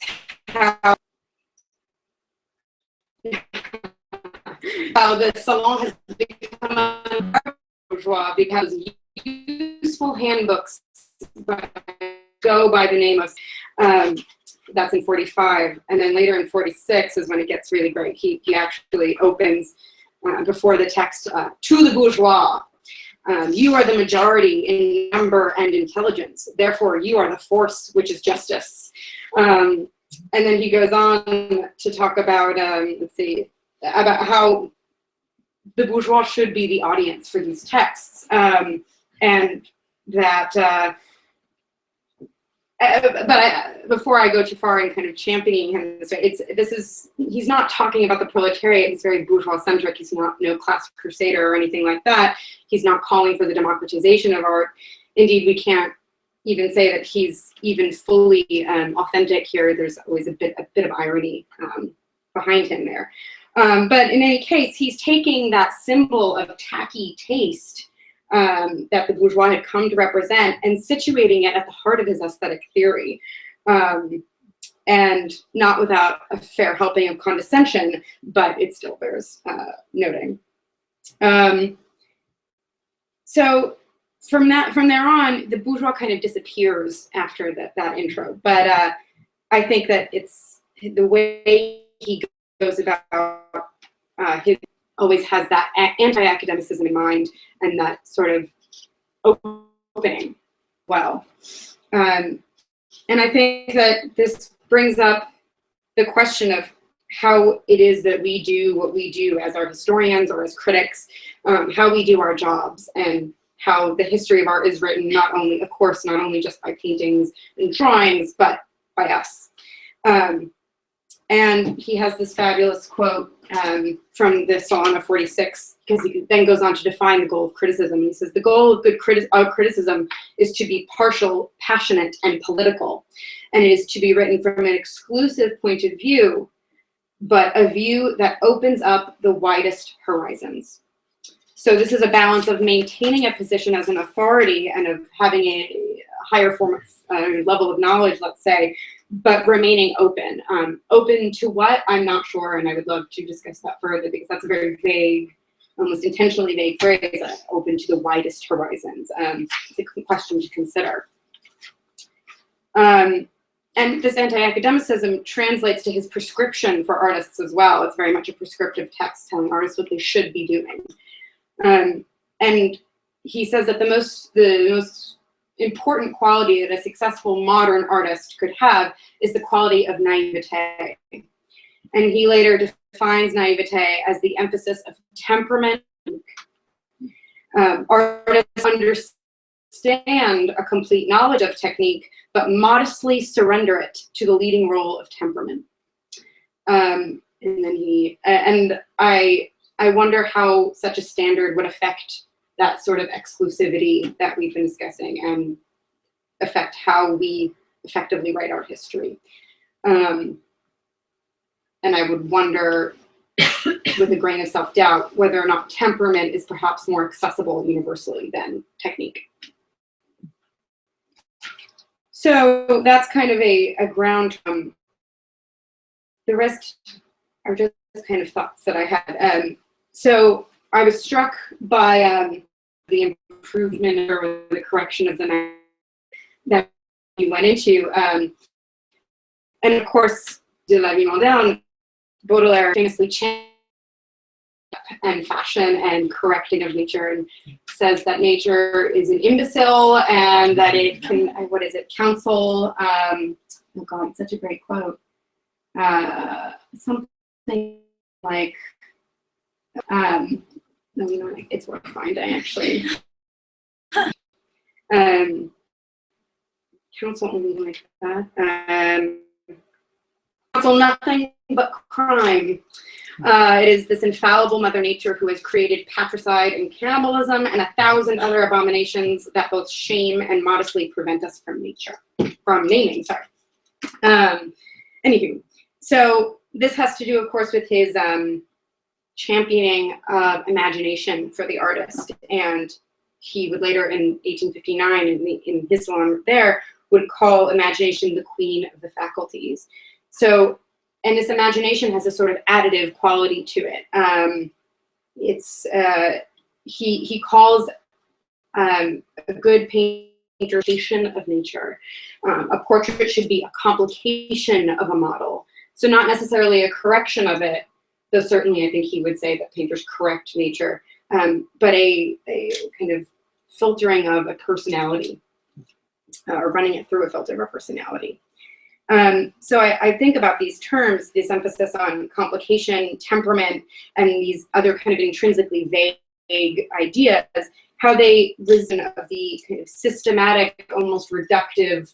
how the salon has become a bourgeois because useful handbooks go by the name of, that's in 45, and then later in 46 is when it gets really great. He actually opens before the text, to the bourgeois. You are the majority in number and intelligence. Therefore, you are the force which is justice. And then he goes on to talk about, about how the bourgeois should be the audience for these texts. And that, before I go too far in kind of championing him this way, he's not talking about the proletariat. He's very bourgeois-centric. He's not no class crusader or anything like that. He's not calling for the democratization of art. Indeed, we can't even say that he's even fully authentic here. There's always a bit of irony behind him there. But in any case, he's taking that symbol of tacky taste that the bourgeois had come to represent and situating it at the heart of his aesthetic theory, and not without a fair helping of condescension, but it still bears noting. So from there on, the bourgeois kind of disappears after that intro, but I think that it's the way he goes about his always has that anti-academicism in mind and that sort of opening well. And I think that this brings up the question of how it is that we do what we do as our historians or as critics, how we do our jobs, and how the history of art is written not only, of course, not only just by paintings and drawings, but by us. And he has this fabulous quote from the Salon of 46, because he then goes on to define the goal of criticism. He says, the goal of good criticism is to be partial, passionate, and political, and it is to be written from an exclusive point of view, but a view that opens up the widest horizons. So this is a balance of maintaining a position as an authority and of having a higher form of level of knowledge, let's say, but remaining open. Open to what? I'm not sure, and I would love to discuss that further because that's a very vague, almost intentionally vague phrase, open to the widest horizons. It's a question to consider. And this anti-academicism translates to his prescription for artists as well. It's very much a prescriptive text telling artists what they should be doing. And he says that the most important quality that a successful modern artist could have is the quality of naivete. And he later defines naivete as the emphasis of temperament. Artists understand a complete knowledge of technique, but modestly surrender it to the leading role of temperament. And then I wonder how such a standard would affect that sort of exclusivity that we've been discussing and affect how we effectively write art history. And I would wonder, with a grain of self-doubt, whether or not temperament is perhaps more accessible universally than technique. So that's kind of a ground. The rest are just kind of thoughts that I had. So I was struck by the improvement or the correction of the that you went into. And of course, de la vie moderne, Baudelaire famously changed and fashion and correcting of nature, and says that nature is an imbecile and that it can, what is it, counsel, oh God, such a great quote. Something like, no, you know, it's worth finding actually. Counsel only like that. Counsel nothing but crime. It is this infallible Mother Nature who has created patricide and cannibalism and 1,000 other abominations that both shame and modestly prevent us from naming. Sorry. Anywho, so this has to do, of course, with his championing of imagination for the artist, and he would later, in 1859, in his salon there, would call imagination the queen of the faculties. So, and this imagination has a sort of additive quality to it. He calls a good painterization of nature. A portrait should be a complication of a model. So not necessarily a correction of it, though certainly I think he would say that painters correct nature, but a kind of filtering of a personality, or running it through a filter of a personality. So I think about these terms, this emphasis on complication, temperament, and these other kind of intrinsically vague ideas, how they risen of the kind of systematic, almost reductive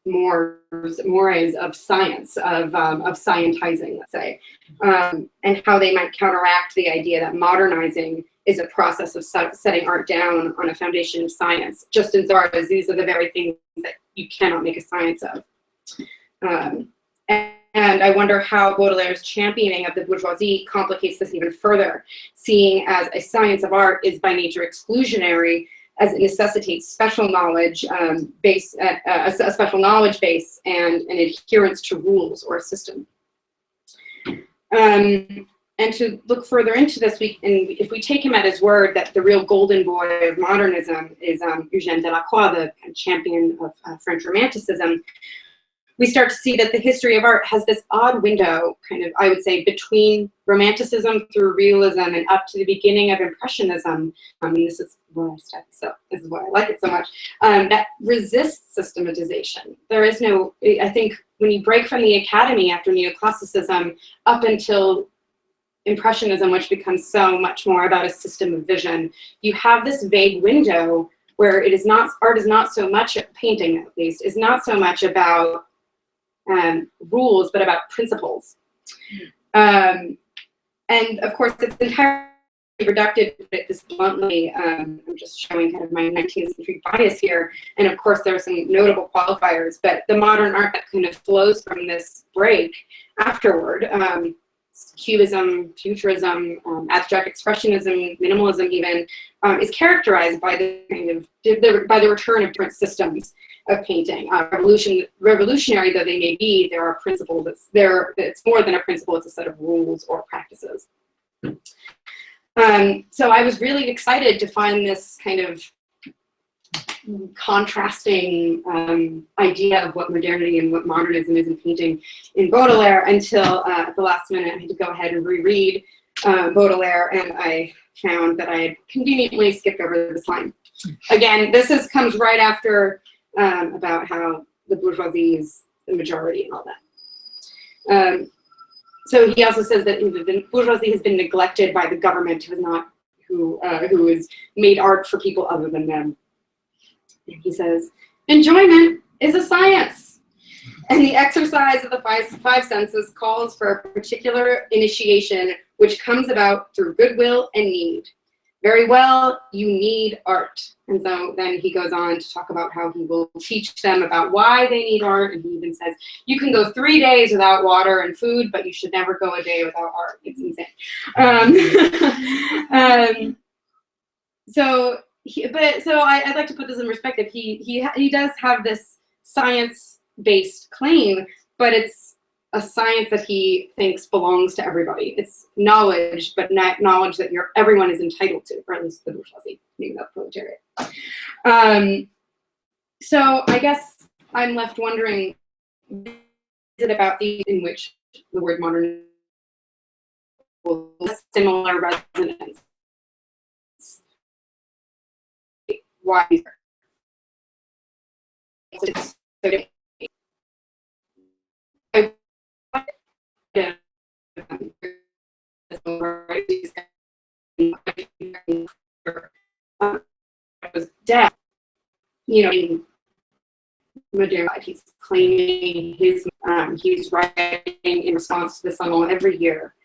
mores of science, of scientizing, let's say, and how they might counteract the idea that modernizing is a process of setting art down on a foundation of science, just as art as these are the very things that you cannot make a science of. And I wonder how Baudelaire's championing of the bourgeoisie complicates this even further, seeing as a science of art is by nature exclusionary, as it necessitates special knowledge base, a special knowledge base and an adherence to rules or a system. And to look further into this, if we take him at his word that the real golden boy of modernism is Eugène Delacroix, the champion of French Romanticism, we start to see that the history of art has this odd window, kind of, I would say, between Romanticism through realism and up to the beginning of Impressionism. This is where I study, so this is why I like it so much, that resists systematization. There is no, I think, when you break from the academy after neoclassicism up until Impressionism, which becomes so much more about a system of vision, you have this vague window where it is not, art is not so much, painting at least, is not so much about rules, but about principles. And of course, it's entirely reductive to put this bluntly. I'm just showing kind of my 19th century bias here. And of course, there are some notable qualifiers, but the modern art that kind of flows from this break afterward, Cubism, Futurism, abstract expressionism, minimalism even, is characterized by the kind of by the return of different systems of painting. Revolutionary though they may be, there are principles. It's more than a principle; it's a set of rules or practices. So I was really excited to find this kind of contrasting idea of what modernity and what modernism is in painting in Baudelaire until at the last minute I had to go ahead and reread Baudelaire, and I found that I had conveniently skipped over this line. again, this comes right after about how the bourgeoisie is the majority and all that. So he also says that the bourgeoisie has been neglected by the government, who has made art for people other than them. And he says, enjoyment is a science, and the exercise of the five senses calls for a particular initiation which comes about through goodwill and need. Very well, you need art. And so then he goes on to talk about how he will teach them about why they need art. And he even says, you can go 3 days without water and food, but you should never go a day without art. It's insane. So I'd like to put this in perspective. He does have this science-based claim, but it's a science that he thinks belongs to everybody. It's knowledge, but not knowledge that everyone is entitled to, or at least the bourgeoisie, maybe not the proletariat. So I guess I'm left wondering, is it about in which the word modern will have similar resonance? Why? Was dead, in modern life. He's claiming he's writing in response to the Salon every year.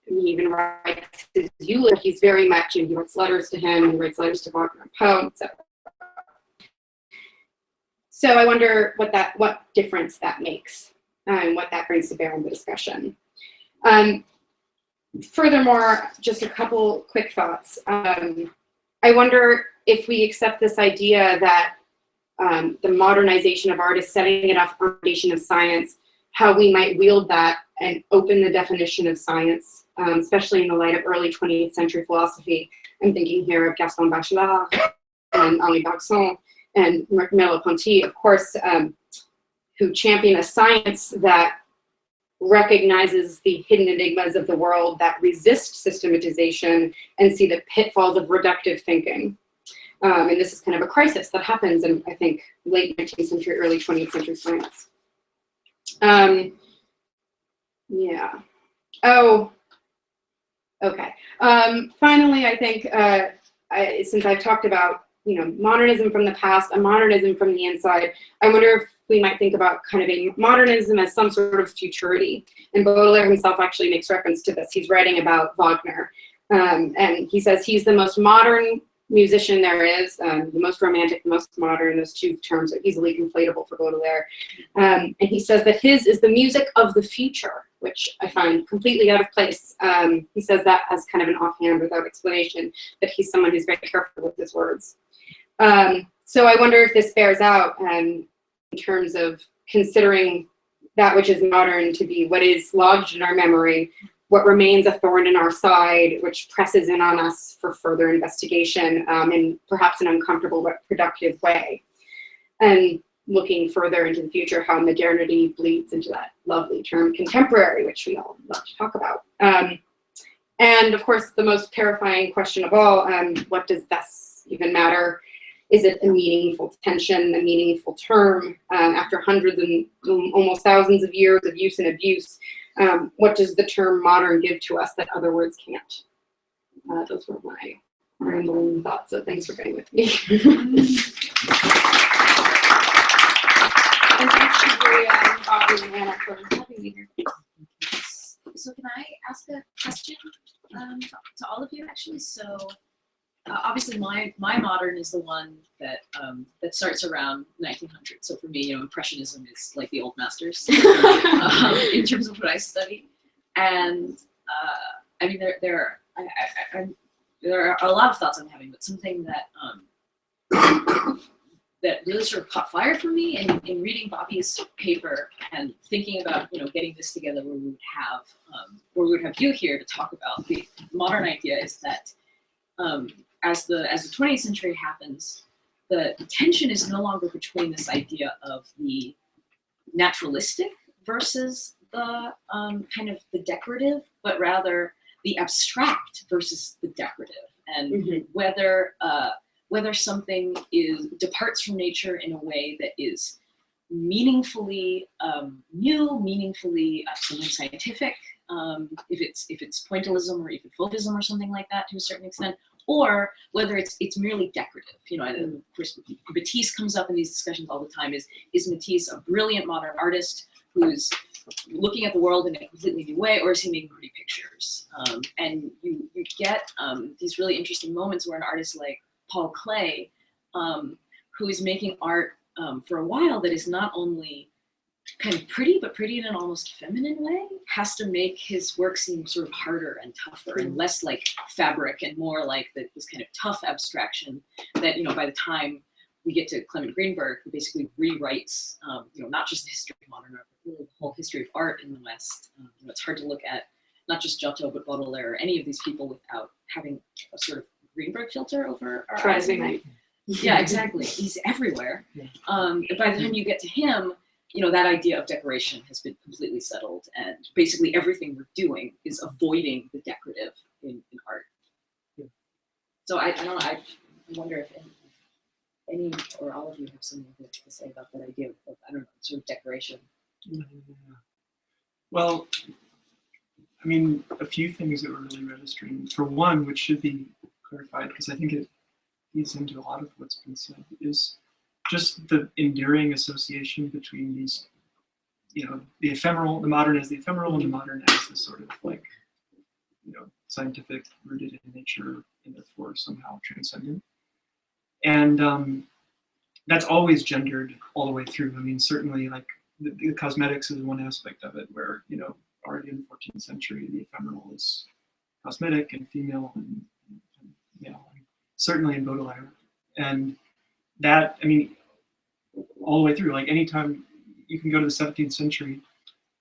He even writes his eulogy. He's very much, he writes letters to him, he writes letters to Wagner and Poe, etc. So I wonder what difference that makes and what that brings to bear in the discussion. Furthermore, just a couple quick thoughts. I wonder if we accept this idea that the modernization of art is setting it up on the foundation of science, how we might wield that and open the definition of science, especially in the light of early 20th century philosophy. I'm thinking here of Gaston Bachelard and Henri Bergson and Merleau-Ponty, of course, who champion a science that recognizes the hidden enigmas of the world, that resist systematization and see the pitfalls of reductive thinking. And this is kind of a crisis that happens in, I think, late 19th century, early 20th century science. Yeah. Oh, okay. Finally, I think, since I've talked about, modernism from the past and modernism from the inside, I wonder if we might think about kind of a modernism as some sort of futurity. And Baudelaire himself actually makes reference to this. He's writing about Wagner. And he says he's the most modern musician there is, the most romantic, the most modern. Those two terms are easily conflatable for Baudelaire. And he says that his is the music of the future, which I find completely out of place. He says that as kind of an offhand without explanation, that he's someone who's very careful with his words. So I wonder if this bears out in terms of considering that which is modern to be what is lodged in our memory, what remains a thorn in our side, which presses in on us for further investigation in perhaps an uncomfortable but productive way. And looking further into the future, how modernity bleeds into that lovely term contemporary, which we all love to talk about. And of course, the most terrifying question of all, what does thus even matter? Is it a meaningful tension, a meaningful term after hundreds and almost thousands of years of use and abuse? What does the term modern give to us that other words can't? Those were my rambling thoughts, so thanks for being with me. And thanks to Bobby and Anna for having me here. So can I ask a question to all of you, actually? So obviously my modern is the one that that starts around 1900. So for me, Impressionism is like the old masters in terms of what I study. And I mean, there are a lot of thoughts I'm having, but something that that really sort of caught fire for me in reading Bobby's paper and thinking about getting this together where we would have you here to talk about the modern idea is that as the 20th century happens, the tension is no longer between this idea of the naturalistic versus the kind of the decorative, but rather the abstract versus the decorative, and whether something departs from nature in a way that is meaningfully new, meaningfully sometimes scientific, if it's pointillism or even fauvism or something like that to a certain extent, or whether it's merely decorative. You know, and of course, Matisse comes up in these discussions all the time. Is Matisse a brilliant modern artist who's looking at the world in a completely new way, or is he making pretty pictures? And you get these really interesting moments where an artist like Paul Klee, who is making art for a while that is not only kind of pretty, but pretty in an almost feminine way, has to make his work seem sort of harder and tougher and less like fabric and more like this kind of tough abstraction that, you know, by the time we get to Clement Greenberg, who basically rewrites, you know, not just the history of modern art, but really the whole history of art in the West. You know, it's hard to look at not just Giotto, but Baudelaire or any of these people without having a sort of Greenberg filter over our eyes. Yeah, exactly. He's everywhere. By the time you get to him, you know, that idea of decoration has been completely settled, and basically everything we're doing is avoiding the decorative in art. So I don't know, I wonder if any or all of you have something to say about that idea of, I don't know, sort of decoration. Well, I mean, a few things that were really registering. For one, which should be clarified, because I think it feeds into a lot of what's been said, is just the enduring association between these, you know, the ephemeral, the modern as the ephemeral, and the modern as the sort of like, you know, scientific, rooted in nature, and therefore somehow transcendent. And that's always gendered all the way through. I mean, certainly like the cosmetics is one aspect of it, where, you know, already in the 14th century, the ephemeral is cosmetic and female and male, and certainly in Baudelaire. And that, I mean, all the way through, like anytime you can go to the 17th century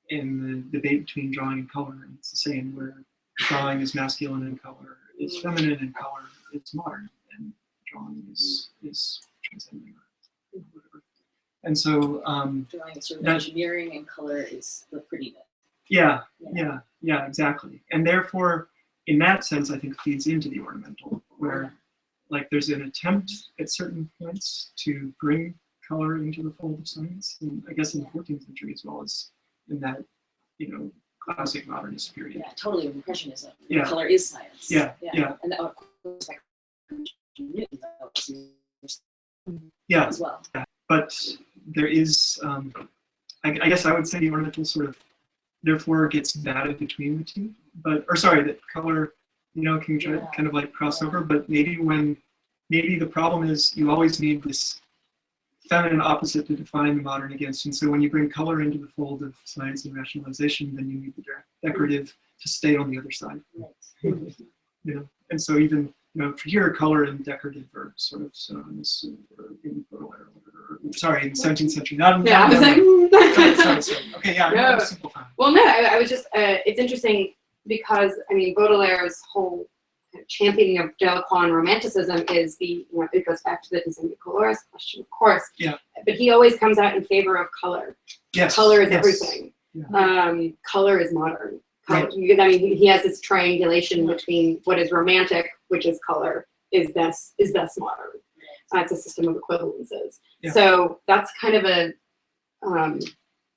in the debate between drawing and color, and it's the same, where drawing is masculine and color is feminine and color is modern, and drawing is transcendent or whatever. And so drawing is sort of engineering and color is the prettiness. Yeah, exactly. And therefore, in that sense, I think feeds into the ornamental, where like there's an attempt at certain points to bring color into the fold of science, and I guess in the 14th century as well as in that, you know, classic modernist period. Yeah, totally, impressionism. Yeah. Color is science. Yeah. And of course, like, yeah, as well. Yeah. But there is, I guess I would say the ornamental sort of therefore gets batted between the two, that color, you know, can kind of like cross over, but maybe the problem is you always need this feminine opposite to define the modern against, and so when you bring color into the fold of science and rationalization, then you need the decorative to stay on the other side. You know, and so even, you know, for here, color and decorative are sort of synonymous in Baudelaire, in the 17th century. Sorry. Okay, yeah, I'm simplifying. Well, no, I was just, it's interesting because, I mean, Baudelaire's whole championing of Delacroix and Romanticism is it goes back to the design de couleurs question, of course. Yeah. But he always comes out in favor of color. Yes. Color is everything. Yeah. Color is modern. Right. I mean, he has this triangulation between what is romantic, which is color, is thus modern. It's a system of equivalences. Yeah. So that's kind of a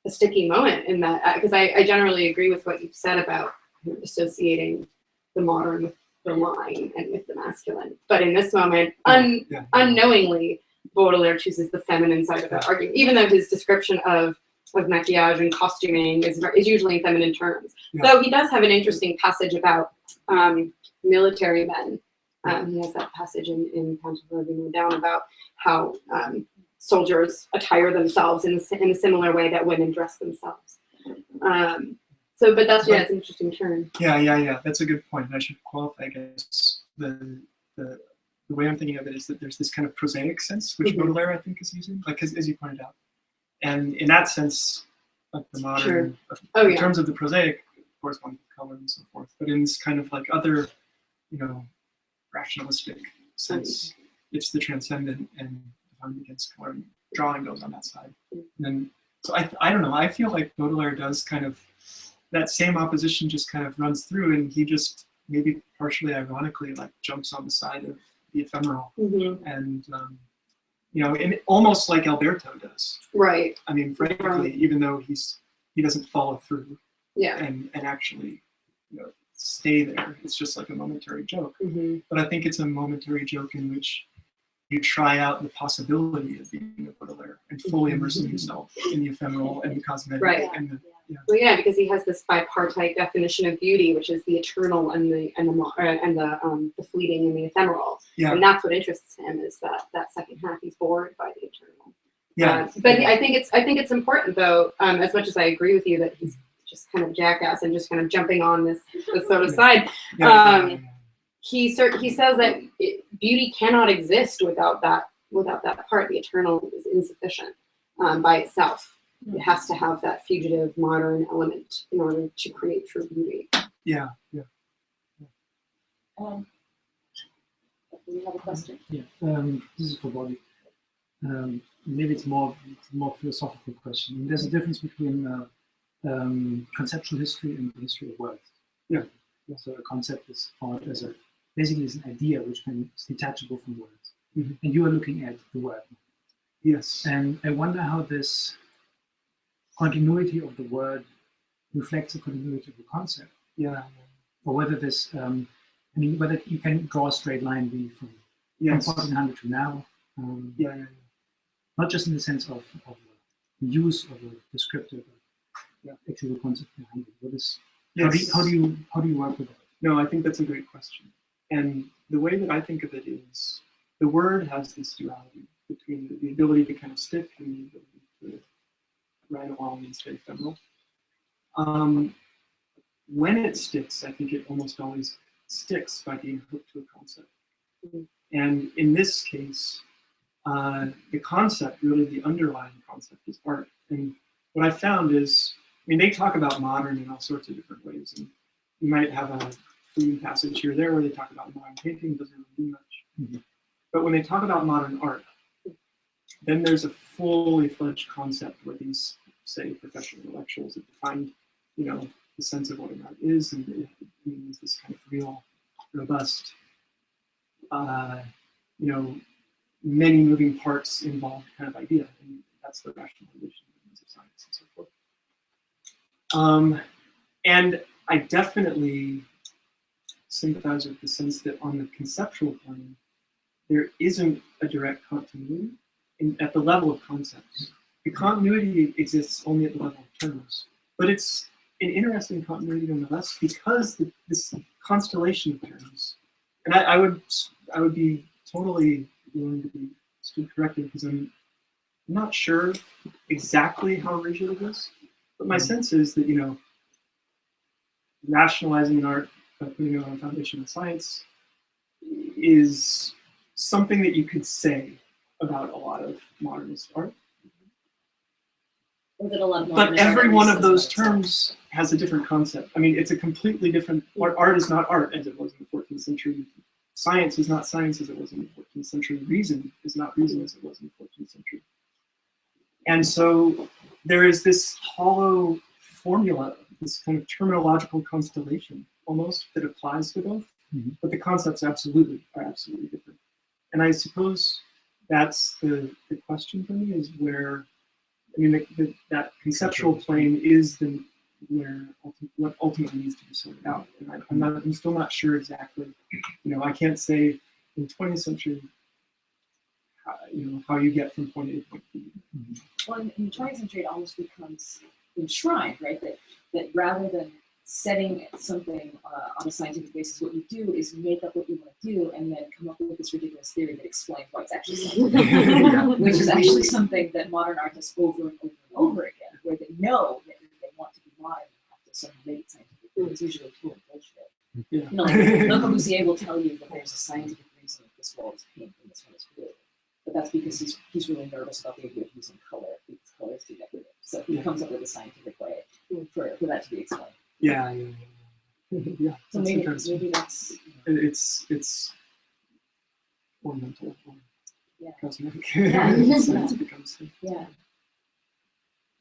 sticky moment in that, because I generally agree with what you've said about associating the modern with the line and with the masculine. But in this moment, unknowingly, Baudelaire chooses the feminine side of that argument, even though his description of maquillage and costuming is usually in feminine terms. Yeah. Though he does have an interesting passage about military men. He has that passage in Count of Roving Down about how soldiers attire themselves in a similar way that women dress themselves. But that's, it's an interesting turn. Yeah. That's a good point. I should qualify, I guess. The way I'm thinking of it is that there's this kind of prosaic sense, which Baudelaire, I think, is using, like, as you pointed out. And in that sense, like the modern, in terms of the prosaic, of course, one with color and so forth, but in this kind of like other, you know, rationalistic sense, it's the transcendent and defined against color. Drawing goes on that side. And then, so I don't know, I feel like Baudelaire does kind of, that same opposition just kind of runs through, and he just maybe partially ironically, like jumps on the side of the ephemeral, and you know, and almost like Alberto does. Right. I mean, frankly, even though he doesn't follow through, Yeah. and actually, you know, stay there. It's just like a momentary joke. But I think it's a momentary joke in which you try out the possibility of being a Baudelaire and fully immersing yourself in the ephemeral and the cosmetic. Right. And the, Well, yeah, because he has this bipartite definition of beauty, which is the eternal and the fleeting and the ephemeral. Yeah. And that's what interests him, is that second half. He's bored by the eternal. Yeah. But I think it's important, though, as much as I agree with you that he's just kind of jackass and just kind of jumping on this sort of side. He says that beauty cannot exist without that part. The eternal is insufficient by itself. It has to have that fugitive modern element in order to create true beauty. Yeah. Do you have a question? Yeah, this is for Bobby. Maybe it's more philosophical question. There's a difference between conceptual history and the history of words. Yeah. So a concept is thought as basically is an idea which is detachable from words. And you are looking at the word. Yes. And I wonder how this continuity of the word reflects the continuity of the concept. Yeah. Or whether this, whether you can draw a straight line really from 1400 to now. Not just in the sense of the use of a descriptor, but actually the concept behind it. What is, how do you work with that? No, I think that's a great question. And the way that I think of it is the word has this duality between the ability to kind of stick and the ability to ride along and stay ephemeral. When it sticks, I think it almost always sticks by being hooked to a concept. And in this case, the concept, really the underlying concept, is art. And what I found is, I mean, they talk about modern in all sorts of different ways. And you might have a fleeting passage here or there where they talk about modern painting, doesn't really do much. But when they talk about modern art, then there's a fully fledged concept where these, say, professional intellectuals have defined, you know, the sense of what an art is, and it means this kind of real, robust, you know, many moving parts involved kind of idea, and that's the rationalization of science and so forth. And I definitely sympathize with the sense that on the conceptual plane, there isn't a direct continuity at the level of concepts. The continuity exists only at the level of terms, but it's an interesting continuity nonetheless, because this constellation of terms, and I would be totally willing to be corrected, because I'm not sure exactly how rigid it is, but my sense is that, you know, rationalizing an art by putting it on a foundation of science is something that you could say about a lot of modernist art. But every one of those terms has a different concept. I mean, it's a completely different, art is not art as it was in the 14th century. Science is not science as it was in the 14th century. Reason is not reason as it was in the 14th century. And so there is this hollow formula, this kind of terminological constellation almost that applies to both, but the concepts are absolutely different. And I suppose that's the question for me, is where, I mean, that conceptual plane is where what ultimately needs to be sorted out. And I'm still not sure exactly, you know, I can't say in the 20th century, you know, how you get from point A to point B. Well, in the 20th century, it almost becomes enshrined, right? That rather than setting something on a scientific basis, what you do is make up what you want to do and then come up with this ridiculous theory that explains why it's actually something, which is actually something that modern art does over and over and over again, where they know that if they want to be modern, they have to sort of make scientific theory. It's usually total bullshit. Yeah. You know, Le Corbusier will tell you that there's a scientific reason that this wall is pink and this one is blue. But that's because he's really nervous about the idea of using color, because color is too decorative. So he comes up with a scientific way for that to be explained. Yeah. So maybe that's it's ornamental or cosmetic. Yeah. Science becomes. Yeah.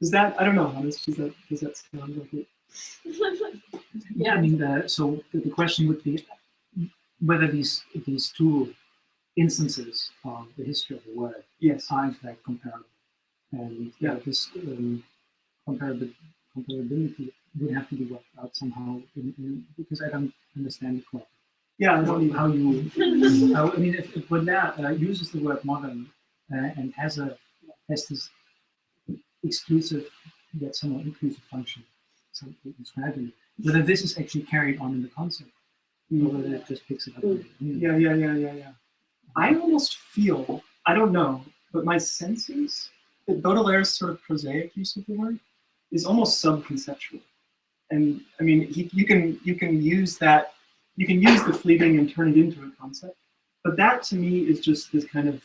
Is that, I don't know, honest, does that sound like it? Yeah, I mean, so the question would be whether these two instances of the history of the word are in fact comparable, and this comparability would have to be worked out somehow, because I don't understand it quite. Yeah, I don't How you? I mean, if Baudelaire uses the word modern and has this exclusive yet somewhat inclusive function, something describing it, whether this is actually carried on in the concept, or whether it just picks it up. Yeah. I almost feel, I don't know, but my sense is that Baudelaire's sort of prosaic use of the word is almost subconceptual. And I mean, you can use that, you can use the fleeting and turn it into a concept, but that to me is just this kind of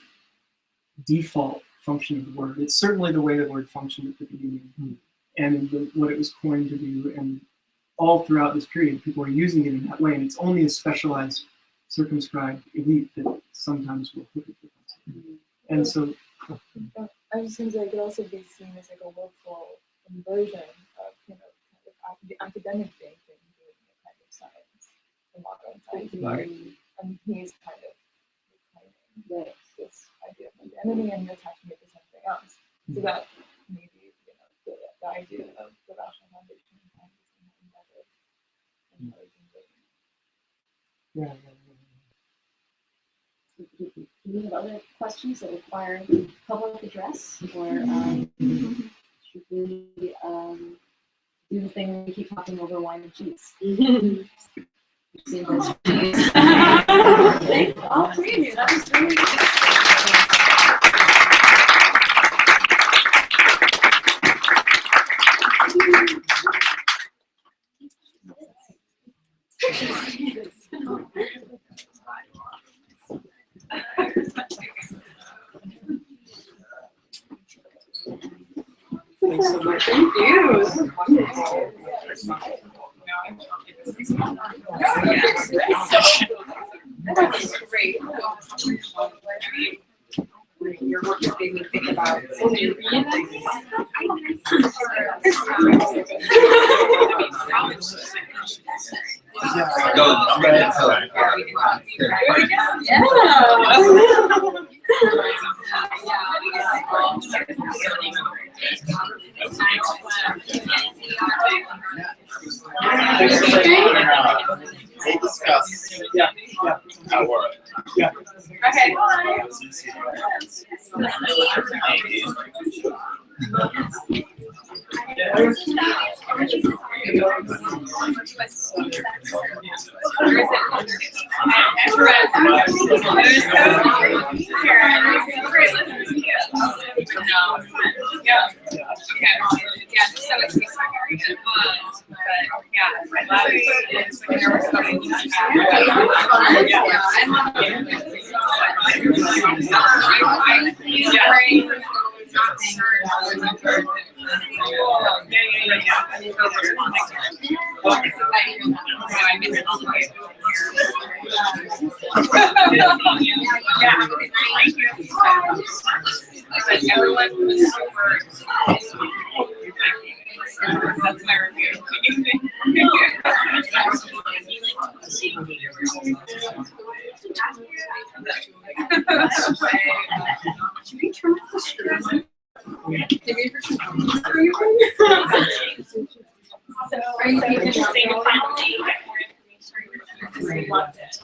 default function of the word. It's certainly the way the word functioned at the beginning, and what it was coined to do, and all throughout this period, people are using it in that way, and it's only a specialized, circumscribed elite that sometimes will put it to concept. And so, I was going to say it could also be seen as like a willful inversion of, kind of the academic thinking doing a kind of science, the modern science of art, and he's kind of reclaiming this idea of identity and attaching it to something else. So that maybe, the idea of the rational foundation and kind of embedded in what is yeah. Do we have other questions that require public address, or should we do the thing where we keep talking over wine and cheese? All three of you, that was really good. Thanks so much. Thank you. This is wonderful. That's great. Your work has made me think about so many things. We'll discuss our work. Yeah. Okay. Everyone was super. That's my review. Should we turn off the stream? So, are you interested in finally get more information? We loved it.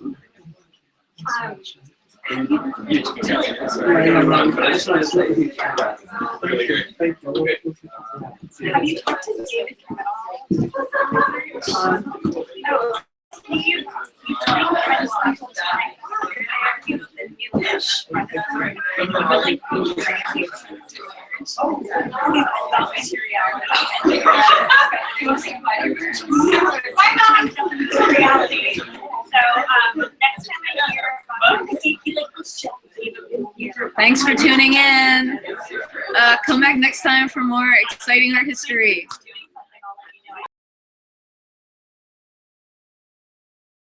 Have you talked to David at all? No. You had a special time. Thanks for tuning in. Come back next time for more exciting art history.